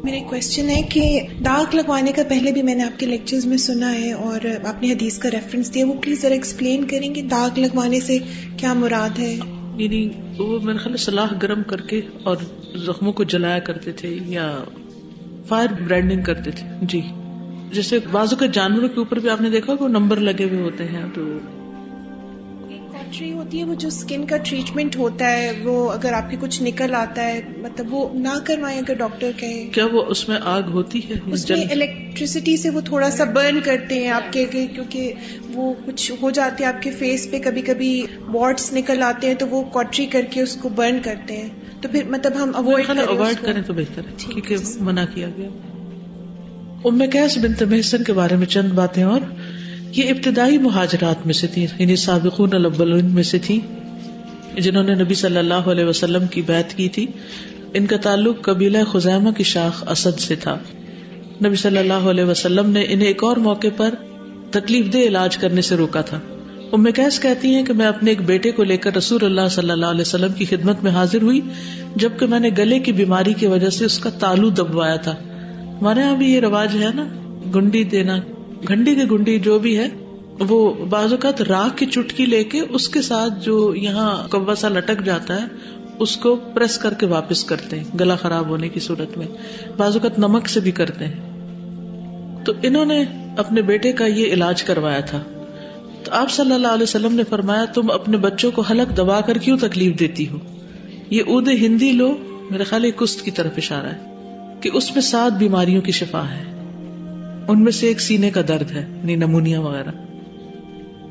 میرا ایک کوشچن ہے کہ داغ لگوانے کا پہلے بھی میں نے آپ کے لیکچرز میں سنا ہے اور آپ نے حدیث کا ریفرنس دیا, وہ پلیز ذرا ایکسپلین کریں گے داغ لگوانے سے کیا مراد ہے؟ یعنی وہ میرے خیال سلاخ گرم کر کے اور زخموں کو جلایا کرتے تھے یا فائر برینڈنگ کرتے تھے. جی جیسے بعض اوقات جانوروں کے اوپر بھی آپ نے دیکھا کہ وہ نمبر لگے ہوئے ہوتے ہیں, تو ہوتی ہے وہ جو اسکن کا ٹریٹمنٹ ہوتا ہے, وہ اگر آپ کے کچھ نکل آتا ہے, مطلب وہ نہ کروائیں اگر ڈاکٹر کہے. کیا وہ اس میں آگ ہوتی ہے؟ اس میں الیکٹریسٹی سے وہ تھوڑا سا برن کرتے ہیں آپ کے, کیونکہ وہ کچھ ہو جاتے ہیں آپ کے فیس پہ, کبھی کبھی واٹس نکل آتے ہیں تو وہ کاٹری کر کے اس کو برن کرتے ہیں. تو پھر مطلب ہم اوائڈ کریں تو بہتر ہے, کیونکہ منع کیا گیا. ام قیس بنت محصن کے بارے میں چند باتیں. اور یہ ابتدائی مہاجرات میں سے تھی, یعنی سابقون الاولین میں سے تھی جنہوں نے نبی صلی اللہ علیہ وسلم کی بیعت کی تھی. ان کا تعلق قبیلہ خزیمہ کی شاخ اسد سے تھا. نبی صلی اللہ علیہ وسلم نے انہیں ایک اور موقع پر تکلیف دہ علاج کرنے سے روکا تھا. ام قیس کہتی ہیں کہ میں اپنے ایک بیٹے کو لے کر رسول اللہ صلی اللہ علیہ وسلم کی خدمت میں حاضر ہوئی, جبکہ میں نے گلے کی بیماری کی وجہ سے اس کا تالو دبوایا تھا. ہمارے یہاں بھی یہ رواج ہے نا, گنڈی دینا, گھنڈی کی گنڈی جو بھی ہے, وہ بعض اوقات راکھ کی چٹکی لے کے اس کے ساتھ جو یہاں کوا سا لٹک جاتا ہے اس کو پریس کر کے واپس کرتے ہیں گلا خراب ہونے کی صورت میں. بعض اوقات نمک سے بھی کرتے ہیں. تو انہوں نے اپنے بیٹے کا یہ علاج کروایا تھا. تو آپ صلی اللہ علیہ وسلم نے فرمایا, تم اپنے بچوں کو حلق دبا کر کیوں تکلیف دیتی ہو؟ یہ عود ہندی لو, میرے خیال کست کی طرف اشارہ ہے کہ اس میں 7 بیماریوں کی شفا ہے. ان میں سے ایک سینے کا درد ہے, یعنی نمونیا وغیرہ.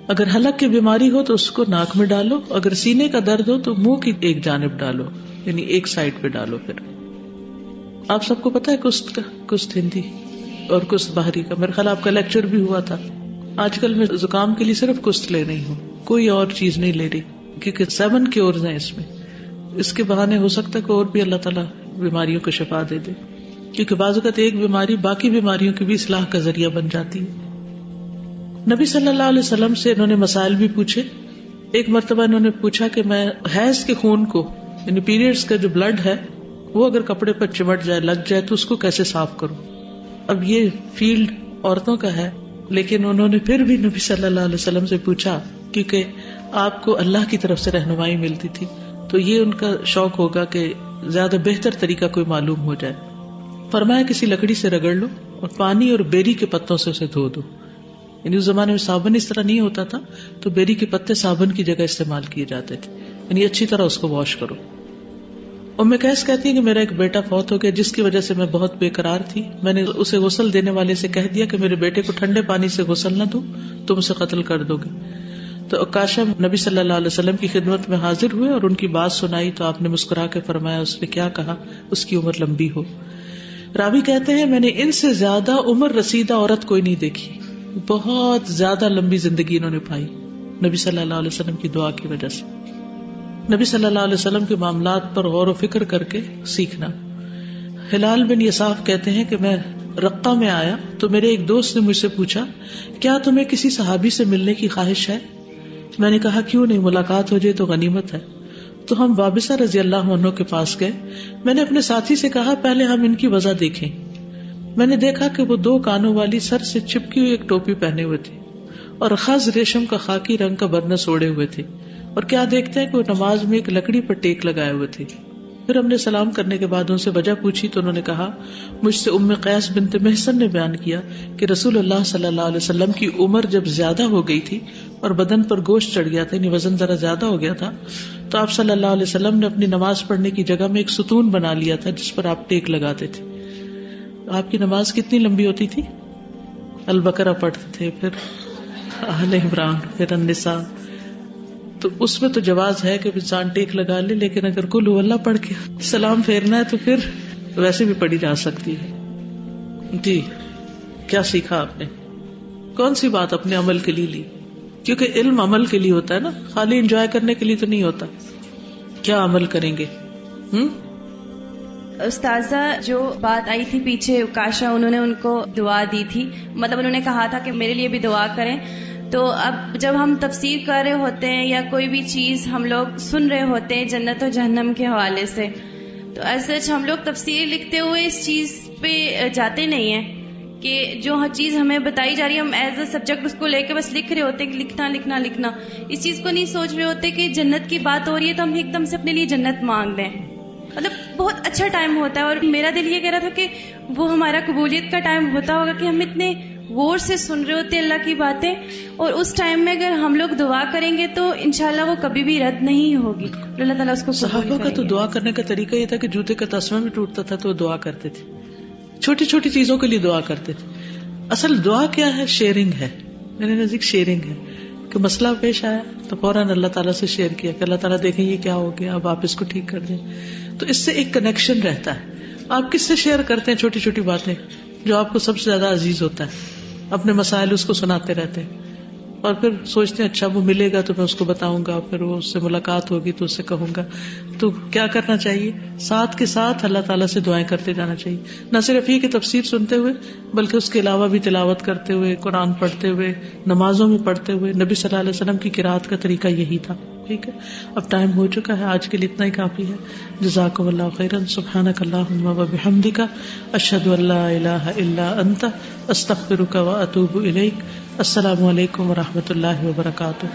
اگر حلق کی بیماری ہو تو اس کو ناک میں ڈالو, اگر سینے کا درد ہو تو منہ کی ایک جانب ڈالو, یعنی ایک سائڈ پہ ڈالو. پھر آپ سب کو پتا ہے کست کا, کست ہندی اور کست باہری کا, میرے خیال آپ کا لیکچر بھی ہوا تھا. آج کل میں زکام کے لیے صرف کست لے رہی ہوں, کوئی اور چیز نہیں لے رہی, کیونکہ 7 کیورز ہیں اس میں. اس کے بہانے ہو سکتا ہے کہ اور بھی اللہ تعالیٰ بیماریوں کو شفا دے دے, کیونکہ بعض اوقات ایک بیماری باقی بیماریوں کی بھی اصلاح کا ذریعہ بن جاتی ہے. نبی صلی اللہ علیہ وسلم سے انہوں نے مسائل بھی پوچھے. ایک مرتبہ انہوں نے پوچھا کہ میں حیض کے خون کو, یعنی پیریڈز کا جو بلڈ ہے, وہ اگر کپڑے پر چمٹ جائے, لگ جائے, تو اس کو کیسے صاف کروں. اب یہ فیلڈ عورتوں کا ہے, لیکن انہوں نے پھر بھی نبی صلی اللہ علیہ وسلم سے پوچھا, کیونکہ آپ کو اللہ کی طرف سے رہنمائی ملتی تھی, تو یہ ان کا شوق ہوگا کہ زیادہ بہتر طریقہ کوئی معلوم ہو جائے. فرمایا کسی لکڑی سے رگڑ لو اور پانی اور بیری کے پتوں سے اسے دھو دو. یعنی اس زمانے میں صابن اس طرح نہیں ہوتا تھا, تو بیری کے پتے صابن کی جگہ استعمال کیے جاتے تھے. یعنی اچھی طرح اس کو واش کرو. ام قیس کہتی ہے کہ میرا ایک بیٹا فوت ہو گیا, جس کی وجہ سے میں بہت بے قرار تھی. میں نے اسے غسل دینے والے سے کہہ دیا کہ میرے بیٹے کو ٹھنڈے پانی سے غسل نہ دو, تم اسے قتل کر دو گے. تو عکاشہ نبی صلی اللہ علیہ وسلم کی خدمت میں حاضر ہوئے اور ان کی بات سنائی, تو آپ نے مسکرا کے فرمایا اس نے کیا کہا, اس کی عمر لمبی ہو. راوی کہتے ہیں میں نے ان سے زیادہ عمر رسیدہ عورت کوئی نہیں دیکھی, بہت زیادہ لمبی زندگی انہوں نے پائی نبی صلی اللہ علیہ وسلم کی دعا کی وجہ سے. نبی صلی اللہ علیہ وسلم کے معاملات پر غور و فکر کر کے سیکھنا. ہلال بن یساف کہتے ہیں کہ میں رقہ میں آیا تو میرے ایک دوست نے مجھ سے پوچھا, کیا تمہیں کسی صحابی سے ملنے کی خواہش ہے؟ میں نے کہا کیوں نہیں, ملاقات ہو جائے تو غنیمت ہے. تو ہم وابسہ رضی اللہ عنہ کے پاس گئے. میں نے اپنے ساتھی سے کہا پہلے ہم ان کی وجہ دیکھیں. میں نے دیکھا کہ وہ 2 کانوں والی سر سے چپکی ہوئی ایک ٹوپی پہنے ہوئے تھے اور خز ریشم کا خاکی رنگ کا برنس اوڑے ہوئے تھے, اور کیا دیکھتے ہیں کہ وہ نماز میں ایک لکڑی پر ٹیک لگائے ہوئے تھے. پھر ہم نے سلام کرنے کے بعد ان سے وجہ پوچھی تو انہوں نے کہا مجھ سے ام قیس بنت محصن نے بیان کیا کہ رسول اللہ صلی اللہ علیہ وسلم کی عمر جب زیادہ ہو گئی تھی اور بدن پر گوشت چڑھ گیا تھا، یعنی وزن ذرا زیادہ ہو گیا تھا، تو آپ صلی اللہ علیہ وسلم نے اپنی نماز پڑھنے کی جگہ میں ایک ستون بنا لیا تھا جس پر آپ ٹیک لگاتے تھے. آپ کی نماز کتنی لمبی ہوتی تھی؟ البقرہ پڑھتے تھے، پھر آل عمران، پھر النساء. تو اس میں تو جواز ہے کہ انسان ٹیک لگا لے، لیکن اگر قل ہو اللہ پڑھ کے سلام پھیرنا ہے تو پھر ویسے بھی پڑھی جا سکتی ہے. جی کیا سیکھا آپ نے؟ کون سی بات اپنے عمل کے لیے لی؟ کیونکہ علم عمل کے لیے ہوتا ہے نا، خالی انجوائے کرنے کے لیے تو نہیں ہوتا. کیا عمل کریں گے؟ استاذہ جو بات آئی تھی پیچھے کاشا، انہوں نے ان کو دعا دی تھی، مطلب انہوں نے کہا تھا کہ میرے لیے بھی دعا کریں. تو اب جب ہم تفسیر کر رہے ہوتے ہیں یا کوئی بھی چیز ہم لوگ سن رہے ہوتے ہیں جنت و جہنم کے حوالے سے، تو ایسے ہم لوگ تفسیر لکھتے ہوئے اس چیز پہ جاتے نہیں ہیں کہ جو ہر چیز ہمیں بتائی جا رہی ہے ہم ایز اے سبجیکٹ اس کو لے کے بس لکھ رہے ہوتے ہیں کہ لکھنا لکھنا لکھنا. اس چیز کو نہیں سوچ رہے ہوتے کہ جنت کی بات ہو رہی ہے تو ہم ایک دم سے اپنے لیے جنت مانگ لیں. مطلب بہت اچھا ٹائم ہوتا ہے، اور میرا دل یہ کہہ رہا تھا کہ وہ ہمارا قبولیت کا ٹائم ہوتا ہوگا کہ ہم اتنے غور سے سن رہے ہوتے اللہ کی باتیں، اور اس ٹائم میں اگر ہم لوگ دعا کریں گے تو انشاءاللہ وہ کبھی بھی رد نہیں ہوگی. اللہ تعالیٰ اس کو صحابہ کا تو دعا کرنے کا طریقہ یہ تھا کہ جوتے کا تسمہ بھی ٹوٹتا تھا تو وہ دعا کرتے تھے، چھوٹی چھوٹی چیزوں کے لیے دعا کرتے تھے. اصل دعا کیا ہے؟ شیئرنگ ہے. میرے نزدیک شیئرنگ ہے کہ مسئلہ پیش آیا تو فوراً اللہ تعالیٰ سے شیئر کیا کہ اللہ تعالیٰ دیکھیں یہ کیا ہو گیا، اب آپ اس کو ٹھیک کر دیں. تو اس سے ایک کنیکشن رہتا ہے. آپ کس سے شیئر کرتے ہیں چھوٹی چھوٹی باتیں جو آپ کو سب سے زیادہ عزیز ہوتا ہے؟ اپنے مسائل اس کو سناتے رہتے ہیں اور پھر سوچتے ہیں اچھا وہ ملے گا تو میں اس کو بتاؤں گا، پھر وہ اس سے ملاقات ہوگی تو اس سے کہوں گا. تو کیا کرنا چاہیے؟ ساتھ کے ساتھ اللہ تعالیٰ سے دعائیں کرتے جانا چاہیے. نہ صرف یہ کہ تفسیر سنتے ہوئے بلکہ اس کے علاوہ بھی تلاوت کرتے ہوئے، قرآن پڑھتے ہوئے، نمازوں میں پڑھتے ہوئے. نبی صلی اللہ علیہ وسلم کی قرات کا طریقہ یہی تھا. ٹھیک ہے، اب ٹائم ہو چکا ہے، آج کے لیے اتنا ہی کافی ہے. جزاکم اللہ خیرا. سبحانک اللہم و بحمدک، اشہد ان لا الہ الا انت، استغفرک و اتوب الیک. السلام علیکم و رحمۃ اللہ وبرکاتہ.